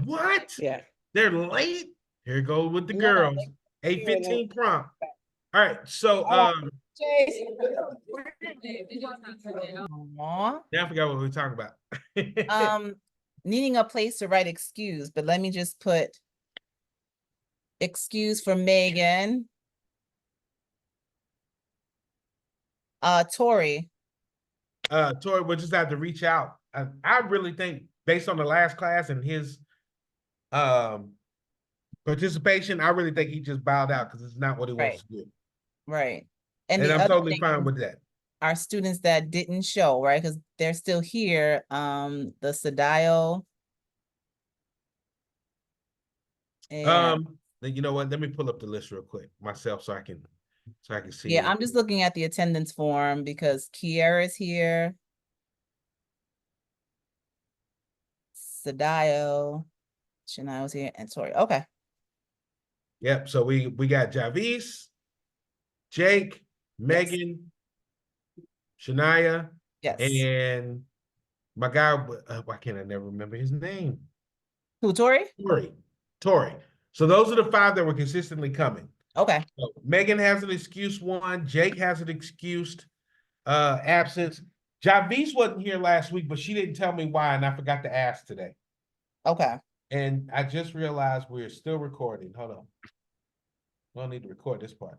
S2: What?
S16: Yeah.
S2: They're late. Here goes with the girls. 8:15 prompt. All right, so
S1: Aw.
S2: now I forgot what we were talking about.
S1: Needing a place to write excuse, but let me just put excuse for Megan. Tori.
S2: Tori, we'll just have to reach out. I really think based on the last class and his participation, I really think he just bowed out because it's not what he wants to do.
S1: Right.
S2: And
S1: the
S2: I'm
S1: other
S2: totally
S1: thing
S2: fine with that.
S1: Our students that didn't show, right? Because they're still here. The Sadayo. And
S2: You know what? Let me pull up the list real quick myself so I can see.
S1: yeah, I'm just looking at the attendance form because Kiara's here. Sadayo, Shania was here, and Tori. Okay.
S2: Yep. So we got Javis, Jake, Megan, Shania,
S1: yes,
S2: and my guy. Why can't I never remember his name?
S1: Who? Tori.
S2: Tori. So those are the 5 that were consistently coming.
S1: Okay.
S2: So Megan has an excuse one. Jake has an excused absence. Javis wasn't here last week, but she didn't tell me why, and I forgot to ask today.
S1: Okay.
S2: And I just realized we're still recording. Hold on. We don't need to record this part.